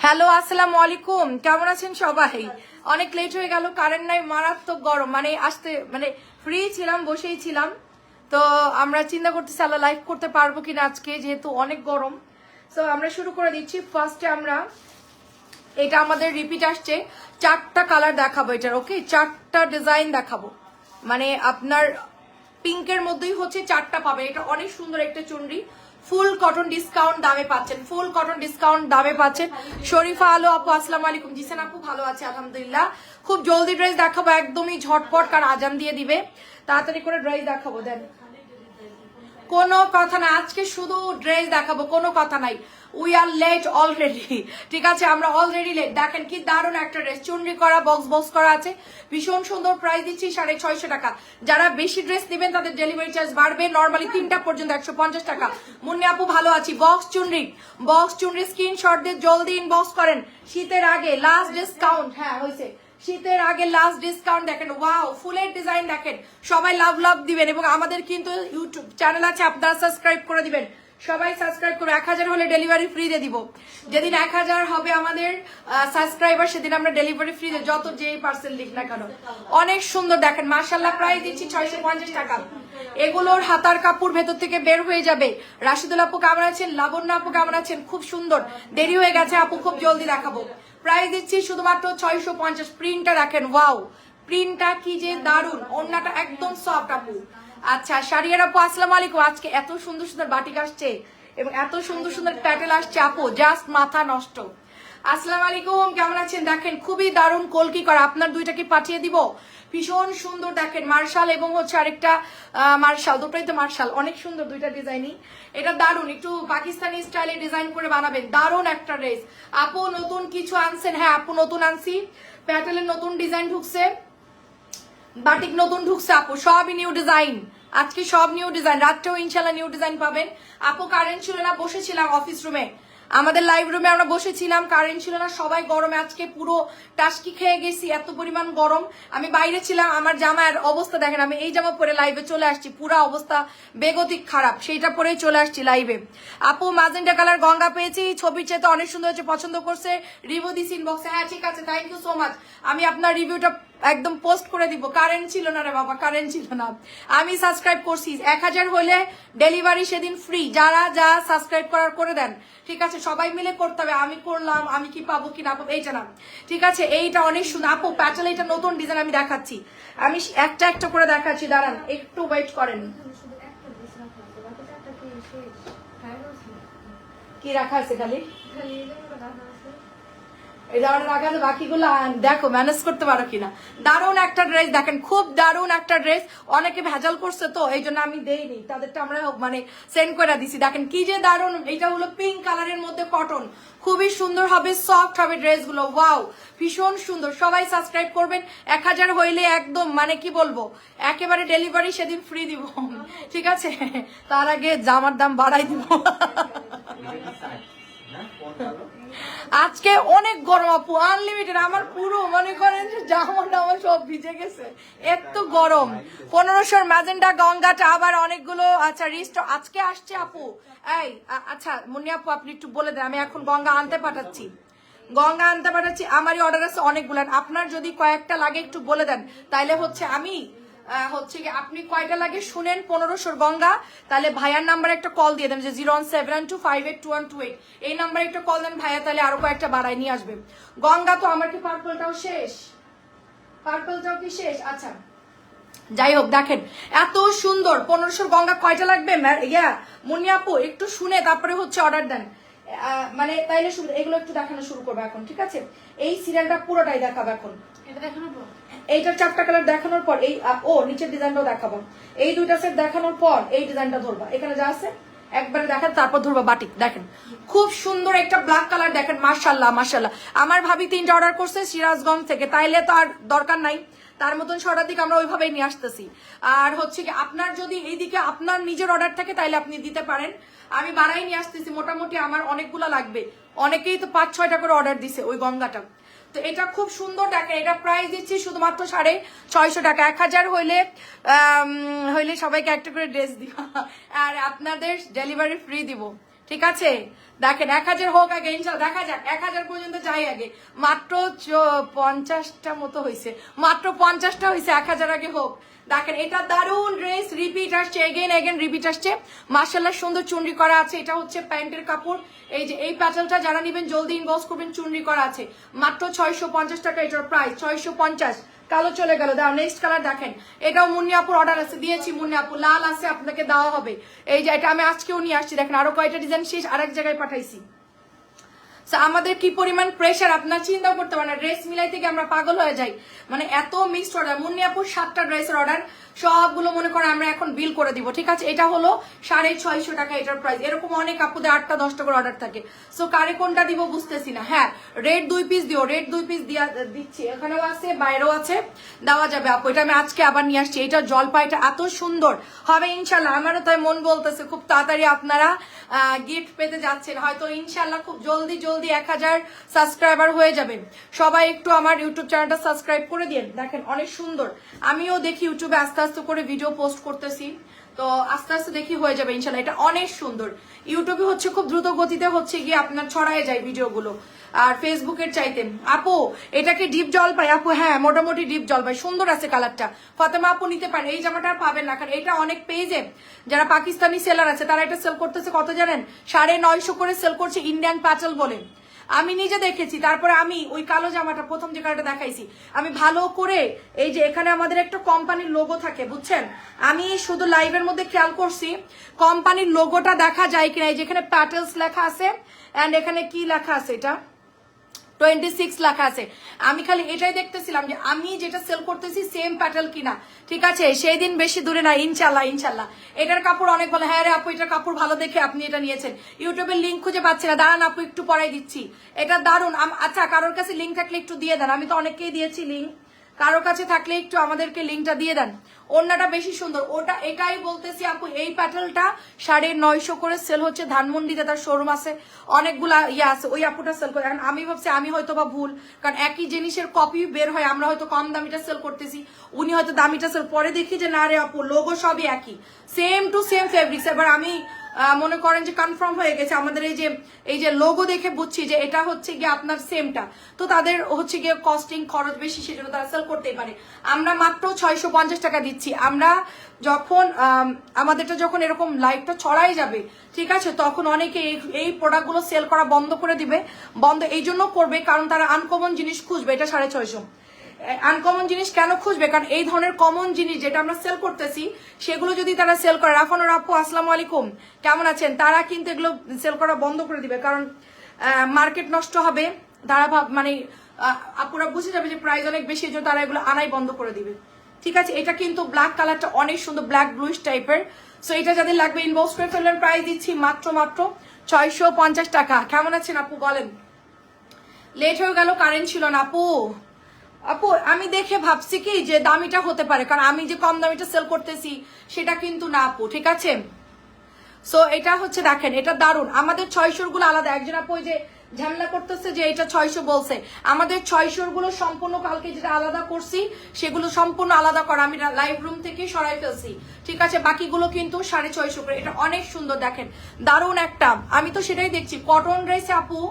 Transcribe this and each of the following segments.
Hello, আসসালামু আলাইকুম। কেমন আছেন সবাই? অনেক লেট হয়ে গেল, কারেন্ট নাই, মারাত্মক গরম, মানে আসতে মানে ফ্রি ছিলাম, বসেই ছিলাম। তো আমরা চিন্তা করতেছি আল্লাহ লাইভ করতে পারবো কিনা আজকে, যেহেতু অনেক গরম। তো আমরা শুরু করে দিচ্ছি। ফার্স্টে আমরা এটা আমাদের রিপিট আসছে, 4টা কালার দেখাবো এটার। ওকে, 4টা ডিজাইন দেখাবো, মানে আপনার পিঙ্কের মধ্যেই হচ্ছে 4টা পাবে। এটা অনেক সুন্দর একটা চুনরি, ফুল কটন ডিসকাউন্ট দামে পাচ্ছেন, ফুল কটন ডিসকাউন্ট দামে পাচ্ছেন। শরীফা আলো আপু, আসসালামু আলাইকুম। জিসান আপু ভালো আছে আলহামদুলিল্লাহ। খুব জলদি ড্রেস দেখাবো, একদমই ঝটপট, কারণ আজান দিয়ে দিবে। তাড়াতাড়ি করে ড্রেস দেখাবো। দেন কোনো কথা না, আজকে শুধু ড্রেস দেখাবো, কোনো কথা নাই। উই আর লেট অলরেডি, ঠিক আছে, আমরা অলরেডি লেট। দেখেন কি দারুণ একটা ড্রেস, চুনরি করা, বক্স বক্স করা আছে, ভীষণ সুন্দর। প্রাইস দিচ্ছি 650 টাকা। যারা বেশি ড্রেস নেবেন তাদের ডেলিভারি চার্জ বাড়বে, নর্মালি 3টা পর্যন্ত 150 টাকা। মুন্নি আপু ভালো আছি। বক্স চুনরি স্ক্রিনশট দিয়ে জলদি ইনবক্স করেন। শীতের আগে লাস্ট ডিসকাউন্ট, হ্যাঁ হয়েছে, শীতের আগে লাস্ট ডিসকাউন্ট। দেখেন ওয়াও, ফুলের ডিজাইন দেখেন, সবাই লাভ লাভ দিবেন। এবং আমাদের কিন্তু ইউটিউব চ্যানেল আছে, আপনারা সাবস্ক্রাইব করে দিবেন। সবাই সাবস্ক্রাইব করে 1000 হলে ডেলিভারি ফ্রি দিয়ে দিব। যেদিন 1000 হবে আমাদের সাবস্ক্রাইবার, সেদিন আমরা ডেলিভারি ফ্রি দিয়ে, যত যেই পার্সেল লিখ না কেন। অনেক সুন্দর দেখেন, মাশাআল্লাহ। প্রাইস দিচ্ছি 650 টাকা। এগুলোর হাতার কাপড় ভেতর থেকে বের হয়ে যাবে। রাশিদুল আপু কেমন আছেন? লাবণ্য আপু কেমন আছেন? খুব সুন্দর, দেরি হয়ে গেছে আপু, খুব জলদি দেখাবো। প্রাইস দিচ্ছি শুধুমাত্র 650। প্রিন্টটা দেখেন, ওয়াও, প্রিন্টটা কি যে দারুন, ওড়নাটা একদম সফট আপু। আচ্ছা, শাড়িয়ার আপু আসসালামু আলাইকুম। আজকে এত সুন্দর সুন্দর বাটিক আসছে এবং এত সুন্দর সুন্দর প্যাটেল আসছে আপু, জাস্ট মাথা নষ্ট। আসসালামু আলাইকুম, কেমন আছেন? দেখেন খুবই দারুণ কলকি করা, আপনার দুইটা কি পাঠিয়ে দিব? ভীষণ সুন্দর দেখেন, মার্শাল এবং হচ্ছে আরেকটা মার্শাল, দুটোই তো মার্শাল, অনেক সুন্দর দুইটা ডিজাইনই। এটা দারুণ, একটু পাকিস্তানি স্টাইলে ডিজাইন করে বানাবেন, দারুণ একটা ড্রেস। আপু নতুন কিছু আনছেন? হ্যাঁ আপু নতুন আনছি, প্যাটেলের নতুন ডিজাইন ঢুকছে, বাটিক নতুন ঢুকছে আপু, সবই নিউ ডিজাইন। আজকে সব নিউ ডিজাইন, রাত্রেও ইনশাল্লাহ নিউ ডিজাইন পাবেন। আপু কারেন্ট ছিল না, বসেছিলাম অফিস রুমে, আমাদের লাইভ রুমে আমরা বসেছিলাম, কারেন্ট ছিল না, সবাই গরমে আজকে পুরো টাস্কি খেয়ে গেছি, এত পরিমাণ গরম। আমি বাইরে ছিলাম, আমার জামার অবস্থা দেখেন, আমি এই জামা পরে লাইভে চলে আসছি, পুরো অবস্থা বেগতিক খারাপ, সেইটা পরেই চলে আসছি লাইভে। আপু মাজেন্টা কালার গঙ্গা পেয়েছি, ছবির চেয়ে তো অনেক সুন্দর হয়েছে, পছন্দ করছে, রিভিউ দিস ইনবক্সে। হ্যাঁ ঠিক আছে, থ্যাংক ইউ সো মাচ। আমি আপনার রিভিউটা একদম পোস্ট করে দিব। কারেন্ট ছিল না রে বাবা, কারেন্ট ছিল না। আমি সাবস্ক্রাইব করছি, 1000 হলে ডেলিভারি সেদিন ফ্রি। যারা যা সাবস্ক্রাইব করার করে দেন, ঠিক আছে, সবাই মিলে করতে হবে। আমি করলাম, আমি কি পাবো কি না পাবো এইটা না, ঠিক আছে। এইটা অনেক সুন্দর আপু, প্যাটেল, এটা নতুন ডিজাইন আমি দেখাচ্ছি, আমি একটা একটা করে দেখাচ্ছি, দাঁড়ান একটু ওয়েট করেন। কি রাখা আছে খালি? বাকিগুলো দেখো ম্যানেজ করতে পারো কিনা। দারুণ একটা ড্রেস দেখেন, খুব দারুণ একটা ড্রেস। অনেকে ভেজাল করছে তো এই জন্য আমি দেইনি, তাদেরটা আমরা মানে সেন্ড করে দিছি। দেখেন কি যে দারুণ, এটা হলো পিঙ্ক কালারের মধ্যে কটন, খুবই সুন্দর হবে, সফট হবে ড্রেসগুলো, ওয়াও ভীষণ সুন্দর। সবাই সাবস্ক্রাইব করবেন, 1000 হইলে একদম মানে কি বলবো, একেবারে ডেলিভারি সেদিন ফ্রি দিব, ঠিক আছে। তার আগে জামার দাম বাড়াই দিব। আজকে অনেক গরম আপু, আনলিমিটেড, আমার পুরো মনে করেন যে জামা টামা সব ভিজে গেছে, এত গরম। 1500 ম্যাজেন্ডা গঙ্গাটা আবার অনেকগুলো, আচ্ছা রিস্ট আজকে আসছে আপু। এই আচ্ছা মুন্নি আপু, আপনি একটু বলে দেন, আমি এখন গঙ্গা আনতে পাঠাচ্ছি, গঙ্গা আনতে পাঠাচ্ছি, আমারই অর্ডার আছে অনেকগুলো। আপনার যদি কয়েকটা লাগে একটু বলে দেন, তাইলে হচ্ছে আমি হচ্ছে কি আপনি কয়টা লাগে শুনেন, 1500 গঙ্গা, তাহলে ভাইয়ার নাম্বারে একটা কল দিয়ে দেন, যে 01792582128, এই নাম্বারে একটা কল দেন ভাইয়া, তাহলে আরো কয়েকটা বাড়াই নিয়ে আসবে। গঙ্গা তো আমার কি পার্পলটাও শেষ, পার্পলটাও কি শেষ? আচ্ছা যাই হোক, দেখেন এত সুন্দর 1500 গঙ্গা কয়টা লাগবে ইয়া মুন্নি আপু, একটু শুনে তারপরে হচ্ছে অর্ডার দেন, মানে তাইলে এগুলো একটু দেখানো শুরু করবো এখন, ঠিক আছে। এই সিরিয়ালটা পুরোটাই দেখাবো এখন, এটা দেখানোর পর এইটার 4টা কালার দেখানোর পর এই নিচের ডিজাইনটাও দেখাবো। এই দুইটা সেট দেখানোর পর এই ডিজাইনটা ধরবা, এখানে যা আছে একবারে দেখান, তারপর ধরবা বাটিক। দেখেন খুব সুন্দর একটা ব্ল্যাক কালার, দেখেন মাশাআল্লাহ মাশাআল্লাহ। আমার ভাবি 3টা অর্ডার করছে সিরাজগঞ্জ থেকে, তাইলে তো আর দরকার নাই, তার মতন শর্টার দিকে আমরা ওইভাবেই নিয়ে আসতেছি। আর হচ্ছে কি আপনার যদি এইদিকে আপনার নিজের অর্ডার থাকে তাইলে আপনি দিতে পারেন, আমি বাড়াই নিয়ে আসতেছি, মোটামুটি আমার অনেকগুলো লাগবে। অনেকেই তো 5-6টা করে অর্ডার দিছে ওই গঙ্গাটা। তো এটা খুব সুন্দর, দেখেন এটা প্রাইস দিচ্ছি শুধুমাত্র 650 টাকা। 1000 হইলে সবাইকে একটা করে ড্রেস দিব, আর আপনাদের ডেলিভারি ফ্রি দিব, ঠিক আছে দেখেন 1000 হোক আগে ইনশাল্লাহ, দেখা যাক 1000 পর্যন্ত যাই আগে। মাত্র 50টা মতো হয়েছে, মাত্র 50টা হয়েছে, 1000 আগে হোক। দেখেন এটা দারুন ড্রেস, রিপিট আসছে, এগেন রিপিট আসছে, মাশাআল্লাহ সুন্দর চুনরি করা আছে। এটা হচ্ছে প্যান্টের কাপড়, এই যে এই প্যাটার্নটা যারা নেবেন জলদি ইনবক্স করবেন, চুনরি করা আছে, মাত্র 650 টাকা এটার প্রাইস, 650। কালো চলে গেল, দাও নেক্সট কালার দেখেন, এটাও মুন্নি আপুর অর্ডার আছে, দিয়েছি মুন্নি আপু, লাল আছে আপনাকে দেওয়া হবে। এই যে এটা আমি আজকেও নিয়ে আসছি, দেখেন আরো কয়টা ডিজাইন শেষ, আরেক জায়গায় পাঠাইছি। আমাদের কি পরিমাণ প্রেশার আপনার চিন্তা করতে পারেন, ড্রেস মিলাই থেকে আমরা পাগল হয়ে যাই, মানে এত মিক্সড অর্ডার। মুন্নি আপুর 7টা ড্রেসের অর্ডার, সবগুলো মনে করে আমরা এখন বিল করে দিব, ঠিক আছে। এটা হলো 650 টাকা এটার প্রাইস। এরকম অনেক আপুদের 8টা 10টা করে অর্ডার থাকে, সো কারে কোনটা দিব বুঝতেছি না। হ্যাঁ রেড 2 পিস দিও, রেড 2 পিস দিচ্ছি, এখানেও আছে বাইরেও আছে, দেওয়া যাবে আপু। এটা আমি আজকে আবার নিয়ে আসছি, এটা জলপাইটা এত সুন্দর হবে ইনশাল্লাহ। আমারও তাই মন বলতেছে খুব তাড়াতাড়ি আপনারা গিফট পেতে যাচ্ছেন হয়তো ইনশাল্লাহ, খুব জলদি 1000 সাবস্ক্রাইবার হয়ে যাবে। সবাই একটু আমার ইউটিউব চ্যানেলটা সাবস্ক্রাইব করে দিন। দেখেন অনেক সুন্দর, আমিও দেখি ইউটিউবে আস্তে আস্তে করে ভিডিও পোস্ট করতেছি, তো আস্তে আস্তে দেখি হয়ে যাবে ইনশাল্লাহ। এটা অনেক সুন্দর, ইউটিউবে হচ্ছে খুব দ্রুত গতিতে হচ্ছে গিয়ে আপনার ছড়ায় যায় ভিডিওগুলো, আর ফেসবুকের চাইতেন। আপু এটাকে ডিপ জলপাই আপু? হ্যাঁ মোটামুটি ডিপ জলপাই, সুন্দর আছে কালারটা, ফাতেমা আপু নিতে পারেন। এই জামাটা আর পাবেন না, কারণ এটা অনেক পেজে যারা পাকিস্তানি সেলার আছে তারা এটা সেল করতেছে কত জানেন, 950 করে সেল করছে, ইন্ডিয়ান প্যাটেল বলে। আমি নিজে দেখেছি, তারপরে আমি ওই কালো জামাটা প্রথম যে কালারটা দেখাইছি, আমি ভালো করে এই যে এখানে আমাদের একটা কোম্পানির লোগো থাকে বুঝছেন, আমি শুধু লাইভের মধ্যে খেয়াল করছি কোম্পানির লোগোটা দেখা যায় কিনা। এই যেখানে প্যাটেলস লেখা আছে, এন্ড এখানে কি লেখা আছে, এটা 26 লেখা আছে। আমি খালি এটাই দেখতেছিলাম যে আমি যেটা সেল করতেছি সেম প্যাটেল কিনা, ঠিক আছে। সেই দিন বেশি দূরে না ইনশাল্লাহ, ইনশাল্লাহ। এটার কাপড় অনেক ভালো। হ্যাঁ রে আপু এটার কাপড় ভালো দেখে আপনি এটা নিয়েছেন, ইউটিউবের লিঙ্ক খুঁজে পাচ্ছি না, দাঁড়ান আপু একটু পরাই দিচ্ছি, এটা দারুন। আচ্ছা কারোর কাছে লিঙ্ক থাকলে একটু দিয়ে দেন, আমি তো অনেককেই দিয়েছি লিঙ্ক, কারোর কাছে থাকলে একটু আমাদেরকে লিঙ্কটা দিয়ে দেন। ওড়নাটা বেশি সুন্দর, ওটা এটাই বলতেছি আপু, এই প্যাটেলটা 950 করে সেল হচ্ছে, ধানমন্ডিতে তার শোরুম আছে, অনেকগুলা আছে, ওই আপুটা সেল করে। এখন আমি ভাবছি আমি হয়তো বা ভুল, কারণ একই জিনিসের কপি বের হয়, আমরা হয়তো কম দামিটা সেল করতেছি, উনি হয়তো দামিটা সেল, পরে দেখি যে না রে আপু লোগো সবই একই, সেম টু সেম ফেব্রিক্স। এবার আমি মনে করেন যে কনফার্ম হয়ে গেছে আমাদের এই যে লোগো দেখে বুঝছি যে এটা হচ্ছে গিয়ে আপনার সেমটা, তো তাদের হচ্ছে গিয়ে কস্টিং খরচ বেশি, সেজন্য তারা সেল করতেই পারে। আমরা মাত্র 650 টাকা দিচ্ছি। আমরা যখন আমাদেরটা যখন এরকম লাইভটা ছড়াই যাবে, ঠিক আছে, তখন অনেকে এই প্রোডাক্টগুলো সেল করা বন্ধ করে দিবে। বন্ধ এই জন্য করবে কারণ তারা আনকমন জিনিস খুঁজবে, এটা 650। আনকমন জিনিস কেন খুঁজবে, কারণ এই ধরনের কমন জিনিস যেটা আমরা সেল করতেছি সেগুলো যদি তারা সেল করে, রাফানুর আপু আসসালামু আলাইকুম কেমন আছেন, তারা কিন্তু এগুলো সেল করা বন্ধ করে দিবে, কারণ মার্কেট নষ্ট হবে, তারা মানে আপুরা বুঝে যাবে যে প্রাইস অনেক বেশি, এই জন্য তারা এগুলো আনাই বন্ধ করে দিবে, ঠিক আছে। এটা কিন্তু ব্ল্যাক কালারটা অনেক সুন্দর, ব্ল্যাক ব্লুইশ টাইপের, সো এটা যাদের লাগবে ইনবক্স করে ফেলবেন। প্রাইস দিচ্ছি মাত্র 650 টাকা। কেমন আছেন আপু বলেন? লেট হয়ে গেল, কারেন্ট ছিল না আপু। আপু আমি দেখে ভাবছি কি যে দামিটা হতে পারে, কারণ আমি যে কম দামিটা সেল করতেছি সেটা কিন্তু না আপু, ঠিক আছে। সো এটা হচ্ছে দেখেন, এটা দারুন, আমাদের 600 গুলো আলাদা। একজন আপু যে ঝামেলা করতেছে যে এটা 600 বলছে, আমাদের 600 গুলো সম্পূর্ণ কালকে যেটা আলাদা করছি সেগুলো সম্পূর্ণ আলাদা করা, আমি লাইভ রুম থেকে সরাই ফেলছি, ঠিক আছে। বাকিগুলো কিন্তু 650 করে। এটা অনেক সুন্দর, দেখেন দারুন একটা, আমি তো সেটাই দেখছি। কটন ড্রেসে আপু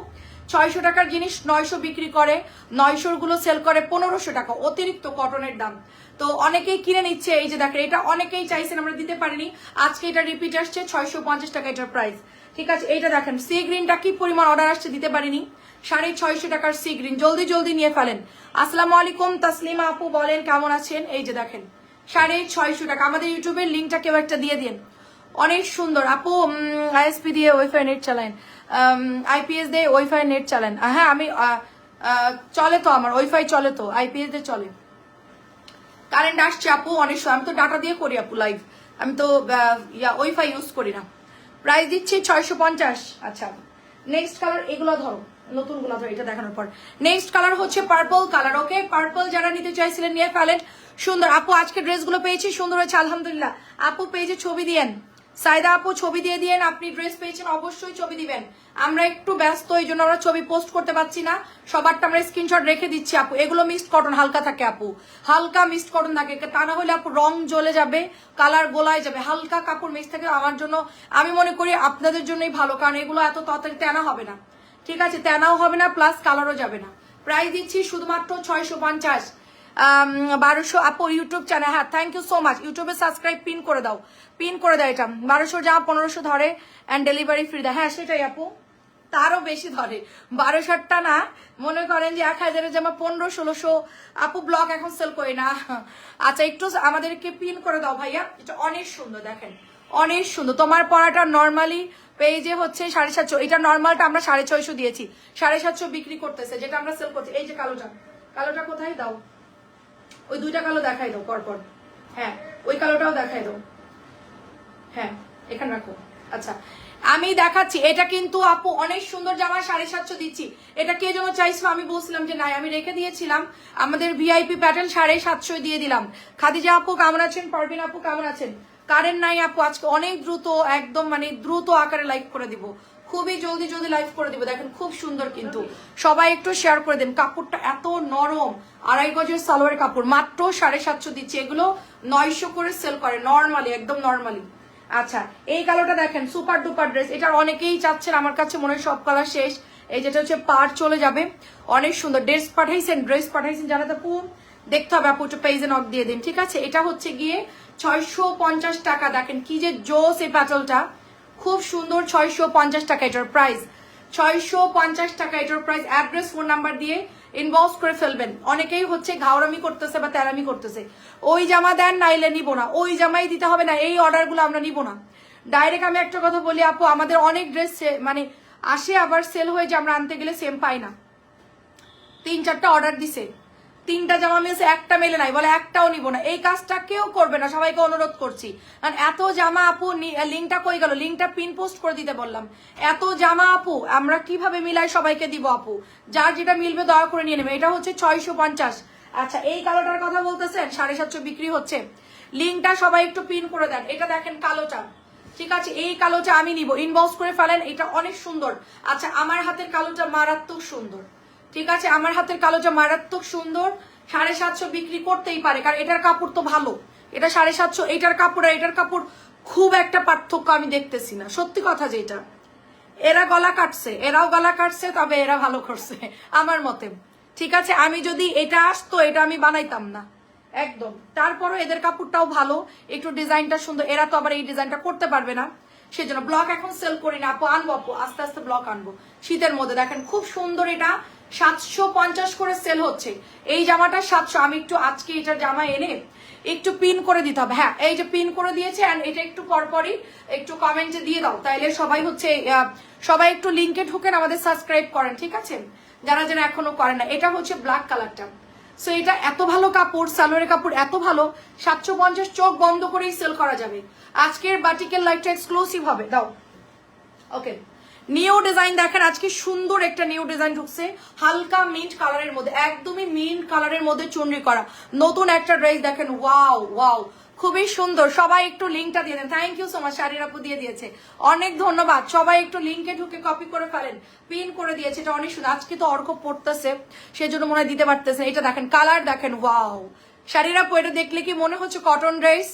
600 টাকার জিনিস 900 বিক্রি করে, 900 গুলো সেল করে 1500 টাকা, অতিরিক্ত কটনের দাম। তো অনেকেই কিনে নিচ্ছে, এই যে দেখেন এটা অনেকেই চাইছেন, আমরা দিতে পারিনি, আজকে এটা রিপিট আসছে 650 টাকা এটার প্রাইস, ঠিক আছে। এইটা দেখেন সি গ্রিনটা কি পরিমাণ অর্ডার আসছে, দিতে পারিনি, 650 টাকার সি গ্রিন, জলদি নিয়ে ফেলেন। আসসালামু আলাইকুম তাসলিমা আপু বলেন কেমন আছেন, এই যে দেখেন 650 টাকা। আমাদের ইউটিউবের লিঙ্কটা কেউ একটা দিয়ে দিন, অনেক সুন্দর আপু। আইএসপি দিয়ে ওয়াইফাই নেট চালান, আইপিএস দিয়ে ওয়াইফাই নেট চালান? হ্যাঁ আমি চলে তো, আমার ওয়াইফাই চলে তো, আইপিএস দিয়ে চলে। কারেন্ট আসছে আপু অনেক, আমি তো ডাটা দিয়ে করি আপু লাইভ, আমি তো ওয়াইফাই ইউজ করি না। প্রাইস দিচ্ছি 650। আচ্ছা নেক্সট কালার, এগুলো ধরো, নতুন গুলো ধরো, এটা দেখানোর পর নেক্সট কালার হচ্ছে পার্পল কালার। ওকে পার্পল যারা নিতে চাইছিলেন নিয়ে ফেলেন। সুন্দর আপু, আজকে ড্রেসগুলো পেয়েছি, সুন্দর হয়েছে আলহামদুলিল্লাহ। আপু পেজে ছবি দিয়েন, সাইদা আপু ছবি দিয়ে দিয়েন, আপনি ড্রেস পেয়েছেন অবশ্যই ছবি দিবেন। আমরা একটু ব্যস্ত, এই জন্য আমরা ছবি পোস্ট করতে পারছি না, সবারটা আমরা স্ক্রিনশট রেখে দিচ্ছি আপু। এগুলো মিক্সড কটন হালকা থাকে আপু, হালকা মিক্সড কটন থাকে, তা না হলে আপু রং জ্বলে যাবে, কালার গোলায় যাবে। হালকা কাপড় মিক্স থাকে আমার জন্য, আমি মনে করি আপনাদের জন্যই ভালো, কারণ এগুলো এত তাড়াতাড়ি তেনা হবে না, ঠিক আছে, তেনাও হবে না প্লাস কালারও যাবে না। প্রাইস দিচ্ছি শুধুমাত্র 650। 1200 আপু ইউটিউব চ্যানেল, হ্যাঁ থ্যাংক ইউ সো মাচ। ইউটিউবে সাবস্ক্রাইব পিন করে দাও, পিন করে দাও। এটা 1200 যা 1500 ধরে অ্যান্ড ডেলিভারি ফ্রি দেয়, হ্যাঁ সেটাই আপু, তারও বেশি ধরে। 1200টা না, মনে করেন যে 1000-এর জামা 1500-1600 আপু ব্লক এখন সেল করি না। আচ্ছা একটু আমাদেরকে পিন করে দাও ভাইয়া, এটা অনেক সুন্দর দেখেন, অনেক সুন্দর। তোমার পড়াটা নর্মালি পেজে হচ্ছে 750, এটা নর্মালটা আমরা 650 দিয়েছি, 750 বিক্রি করতেছে, যেটা আমরা সেল করছি। এই যে কালোটা, কালোটা কোথায় দাও, ওই দুইটা কালো দেখাই দাও পরপর, হ্যাঁ ওই কালোটাও দেখাই দাও, হ্যাঁ এখানে রাখো। আচ্ছা আমি দেখাচ্ছি, এটা কিন্তু আপু অনেক সুন্দর জামা, 750 দিচ্ছি। এটা কে যেন চাইছিল, আমি বলছিলাম যে নাই, আমি রেখে দিয়েছিলাম, আমাদের ভিআইপি প্যাটার্ন 750 দিয়ে দিলাম। খাদিজা আপু কেমন আছেন, পারভিন আপু কেমন আছেন? কারেন্ট নাই আপু, আজকে অনেক দ্রুত, একদম মানে দ্রুত আকারে লাইভ করে দিব, খুবই জলদি জলদি লাইভ করে দিব। দেখেন খুব সুন্দর, কিন্তু সবাই একটু শেয়ার করে দেন। কাপড়টা এত নরম, 2.5 গজের সালোয়ার কাপড়, মাত্র 750 দিচ্ছি। এগুলো 900 করে সেল করে নর্মালি, একদম নর্মালি। আচ্ছা এই কালোটা দেখেন, সুপার ডুপার ড্রেস, এটা অনেকেই চাচ্ছেন, আমার কাছে মনে হয় সব কালার শেষ। এই যেটা হচ্ছে পার চলে যাবে, অনেক সুন্দর। ড্রেস পাঠাইছেন জানাতে আপু, দেখতে হবে আপু, একটু পেজে নক দিয়ে দিন, ঠিক আছে। এটা হচ্ছে গিয়ে 650 টাকা। দেখেন কি যে জোস এই প্যাটেলটা, খুব সুন্দর। 650 টাকা এটার প্রাইস, 650 টাকা এটার প্রাইস। অ্যাড্রেস ফোন নাম্বার দিয়ে ইনবক্স করে ফেলবেন। অনেকেই হচ্ছে ঘাওরামি করতেছে বা তেরামি করতেছে, ওই জামা দেন নাইলে নিব না, ওই জামাই দিতে হবে না, এই অর্ডারগুলো আমরা নিব না। ডাইরেক্ট আমি একটা কথা বলি আপু, আমাদের অনেক ড্রেস মানে আসে আবার সেল হয়ে যায়, আমরা আনতে গেলে সেম পাই না। 3-4টা অর্ডার দিছে, 3টা জামা মিলছে, একটা মেলে নাই, বলে একটাও নিব না। এই কাজটা কেউ করবে না, সবাইকে অনুরোধ করছি। কারণ এত জামা আপু, লিঙ্কটা কই গেল, লিঙ্কটা পিন পোস্ট করে দিতে বললাম। এত জামা আপু আমরা কিভাবে মিলাই সবাইকে দিব আপু, যার যেটা মিলবে দয়া করে নিয়ে নেবে। এটা হচ্ছে 650। আচ্ছা এই কালোটার কথা বলতেছেন, 750 বিক্রি হচ্ছে, লিঙ্কটা সবাই একটু পিন করে দেন। এটা দেখেন কালোটা, ঠিক আছে, এই কালোটা আমি নিব, ইনবক্স করে ফেলেন, এটা অনেক সুন্দর। আচ্ছা আমার হাতের কালোটা মারাত্মক সুন্দর, ঠিক আছে, আমার হাতের কালোটা মারাত্মক সুন্দর। 750 বিক্রি করতেই পারে, কারণ এটার কাপড় তো ভালো। এটা 750, এটার কাপড় আর এটার কাপড় খুব একটা পার্থক্য আমি দেখতেছি না, সত্যি কথা যেটা। এরা গলা কাটছে, এরাও গলা কাটছে, তবে এরা ভালো করছে আমার মতে, ঠিক আছে। আমি যদি এটা আসতো, এটা আমি বানাইতাম না একদম। তারপরও এদের কাপড়টাও ভালো, একটু ডিজাইনটা সুন্দর। এরা তো আবার এই ডিজাইনটা করতে পারবে না, সেজন্য ব্লক এখন সেল করি না আপু, আনবো আপু, আস্তে আস্তে ব্লক আনবো শীতের মধ্যে। দেখেন খুব সুন্দর, এটা 750 করে সেল হচ্ছে। এই জামাটা 700, আমি একটু আজকে এটার জামা এনে একটু পিন করে দিতে হবে, হ্যাঁ এই যে পিন করে দিয়েছে। অ্যান্ড এটা একটু পরপরই একটু কমেন্টে দিয়ে দাও, তাইলে সবাই হচ্ছে সবাই একটু লিঙ্কে ঢুকেন, আমাদের সাবস্ক্রাইব করেন, ঠিক আছে, যারা যেন এখনো করেন না। এটা হচ্ছে ব্ল্যাক কালারটা, সো এটা এত ভালো কাপড়, সালোয়ারের কাপড় এত ভালো, 750 চোখ বন্ধ করেই সেল করা যাবে। আজকের বাটিকের লাইভটা এক্সক্লুসিভ হবে, দাও ওকে। নিউ ডিজাইন দেখেন, আজকে সুন্দর একটা নিউ ডিজাইন ঢুকছে, হালকা মিন্ট কালারের মধ্যে, একদমই মিন্ট কালারের মধ্যে চুনরি করা নতুন একটা ড্রেস। দেখেন ওয়াও ওয়াও, খুবই সুন্দর। সবাই একটু লিঙ্কটা দিয়ে দেন, থ্যাংক ইউ সো মাচ, শাড়ির আপু দিয়ে দিয়েছে, অনেক ধন্যবাদ। সবাই একটু লিঙ্কে ঢুকে কপি করে ফেলেন, পিন করে দিয়েছে, এটা অনেক সুন্দর। আজকে তো অর্ক পড়তেছে, সেজন্য মনে হয় দিতে পারতেছে। এটা দেখেন কালার, দেখেন ওয়াও। শাড়ির আপু এটা দেখলে কি মনে হচ্ছে কটন ড্রেস,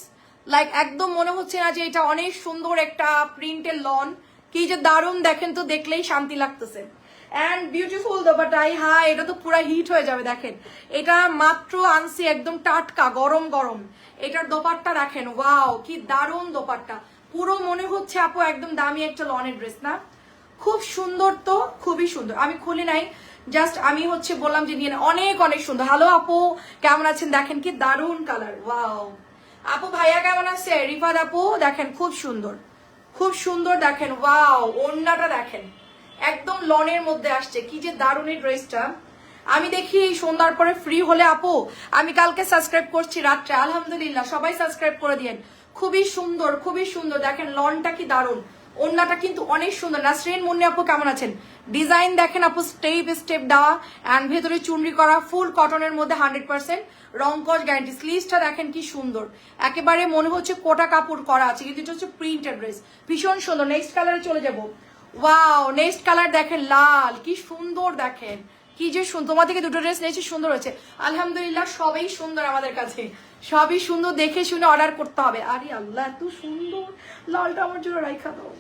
লাইক একদম মনে হচ্ছে না যে এটা অনেক সুন্দর একটা প্রিন্টের লন, কি যে দারুণ, দেখেন তো দেখলেই শান্তি লাগতেছে। অ্যান্ড বিউটিফুল দোপাট্টাই, হ্যাঁ এটা তো পুরো হিট হয়ে যাবে। দেখেন এটা মাত্র আনছি, একদম টাটকা গরম গরম। এটার দোপাট্টা দেখেন, ওয়াও কি দারুণ দোপাট্টা, পুরো মনে হচ্ছে আপু একদম দামি একটা লনের ড্রেস না, খুব সুন্দর তো, খুবই সুন্দর। আমি খুলি নাই, জাস্ট আমি হচ্ছে বললাম যে নিয়ে অনেক অনেক সুন্দর। হ্যালো আপু কেমন আছেন, দেখেন কি দারুণ কালার, ওয়াও। আপু ভাইয়া কেমন আছে, রিফাত আপু দেখেন খুব সুন্দর, খুব সুন্দর। দেখেন ওয়াও, ওড়নাটা দেখেন একদম লনের মধ্যে আসছে, কি যে দারুণ এই ড্রেসটা। আমি দেখি এই সন্ধ্যার পরে ফ্রি হলে আপু, আমি কালকে সাবস্ক্রাইব করছি রাত্রে, আলহামদুলিল্লাহ সবাই সাবস্ক্রাইব করে দিয়েন। খুবই সুন্দর, খুবই সুন্দর। দেখেন লনটা কি দারুণ, ওড়নাটা কিন্তু অনেক সুন্দর। নাসরিন মুন্নি আপু কেমন আছেন? ডিজাইন দেখেন আপু, স্টেপ স্টেপ দেওয়া অ্যান্ড ভেতরে চুনরি করা, ফুল কটনের মধ্যে 100% রংকশ গ্যারান্টি। স্লিভসটা দেখেন কি সুন্দর, একেবারে মনে হচ্ছে কোটা কাপড় করা আছে, কিন্তু এটা হচ্ছে প্রিন্টেড ড্রেস, ভীষণ সুন্দর। নেক্সট কালারে চলে যাব। ওয়াও, নেক্সট কালার দেখেন লাল, কি সুন্দর দেখেন, কি যে সুন্দর। তোমার থেকে দুটো ড্রেস নিয়েছি, সুন্দর হয়েছে আলহামদুলিল্লাহ, সবই সুন্দর আমাদের কাছে, সবই সুন্দর, দেখে শুনে অর্ডার করতে হবে। আরে আল্লাহ এত সুন্দর, লালটা আমার জন্য রাইখা দাও।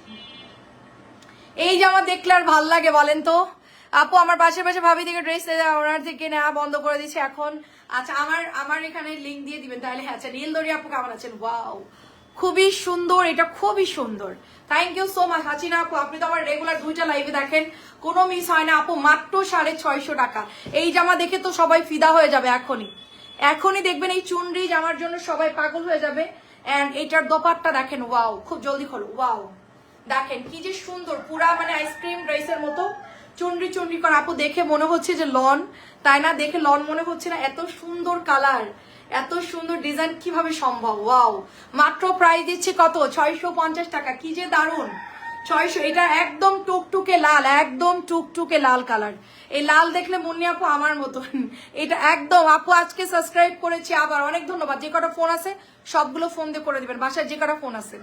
এই জামা দেখলে আর ভাল লাগে বলেন তো আপু? আমার পাশে ভাবি থেকে ড্রেস ওনার থেকে নেওয়া বন্ধ করে দিচ্ছে এখন। আচ্ছা আমার এখানে লিঙ্ক দিয়ে দিবেন তাহলে। হ্যাঁ, আচ্ছা নীলদরি আপু কেমন আছেন? ওয়াও, খুবই সুন্দর, এটা খুবই সুন্দর। Thank you so much Hasina আপু, আপনি তো আমার রেগুলার 2টা লাইভে দেখেন, কোনো মিস হয় না আপু। মাত্র 650 টাকা। এই জামা দেখে তো সবাই ফিদা হয়ে যাবে এখনই দেখবেন এই চুনরি জামার জন্য সবাই পাগল হয়ে যাবে। এন্ড এইটার দোপাট্টা দেখেন, ওয়াও, খুব জলদি খোলো। ওয়াও, দেখেন কি যে সুন্দর, পুরা মানে আইসক্রিম ড্রেসের মতো চুনরি চুনরি করা। আপু দেখে মনে হচ্ছে যে লন, তাই না? দেখে লন মনে হচ্ছে না? এত সুন্দর কালার, এত সুন্দর ডিজাইন, কিভাবে সম্ভব? ওয়াও, মাত্র প্রাইস দিচ্ছে কত? 650 টাকা। কি যে দারুন, 600। এটা একদম টুকটুকে লাল, একদম টুকটুকে লাল কালার। এই লাল দেখলে মুন্নি আপু আমার মতন, এটা একদম। আপু আজকে সাবস্ক্রাইব করেছি আবার, অনেক ধন্যবাদ। যে কটা ফোন আছে সবগুলো ফোন দিয়ে করে দিবেন, বাসায় যে কটা ফোন আছে।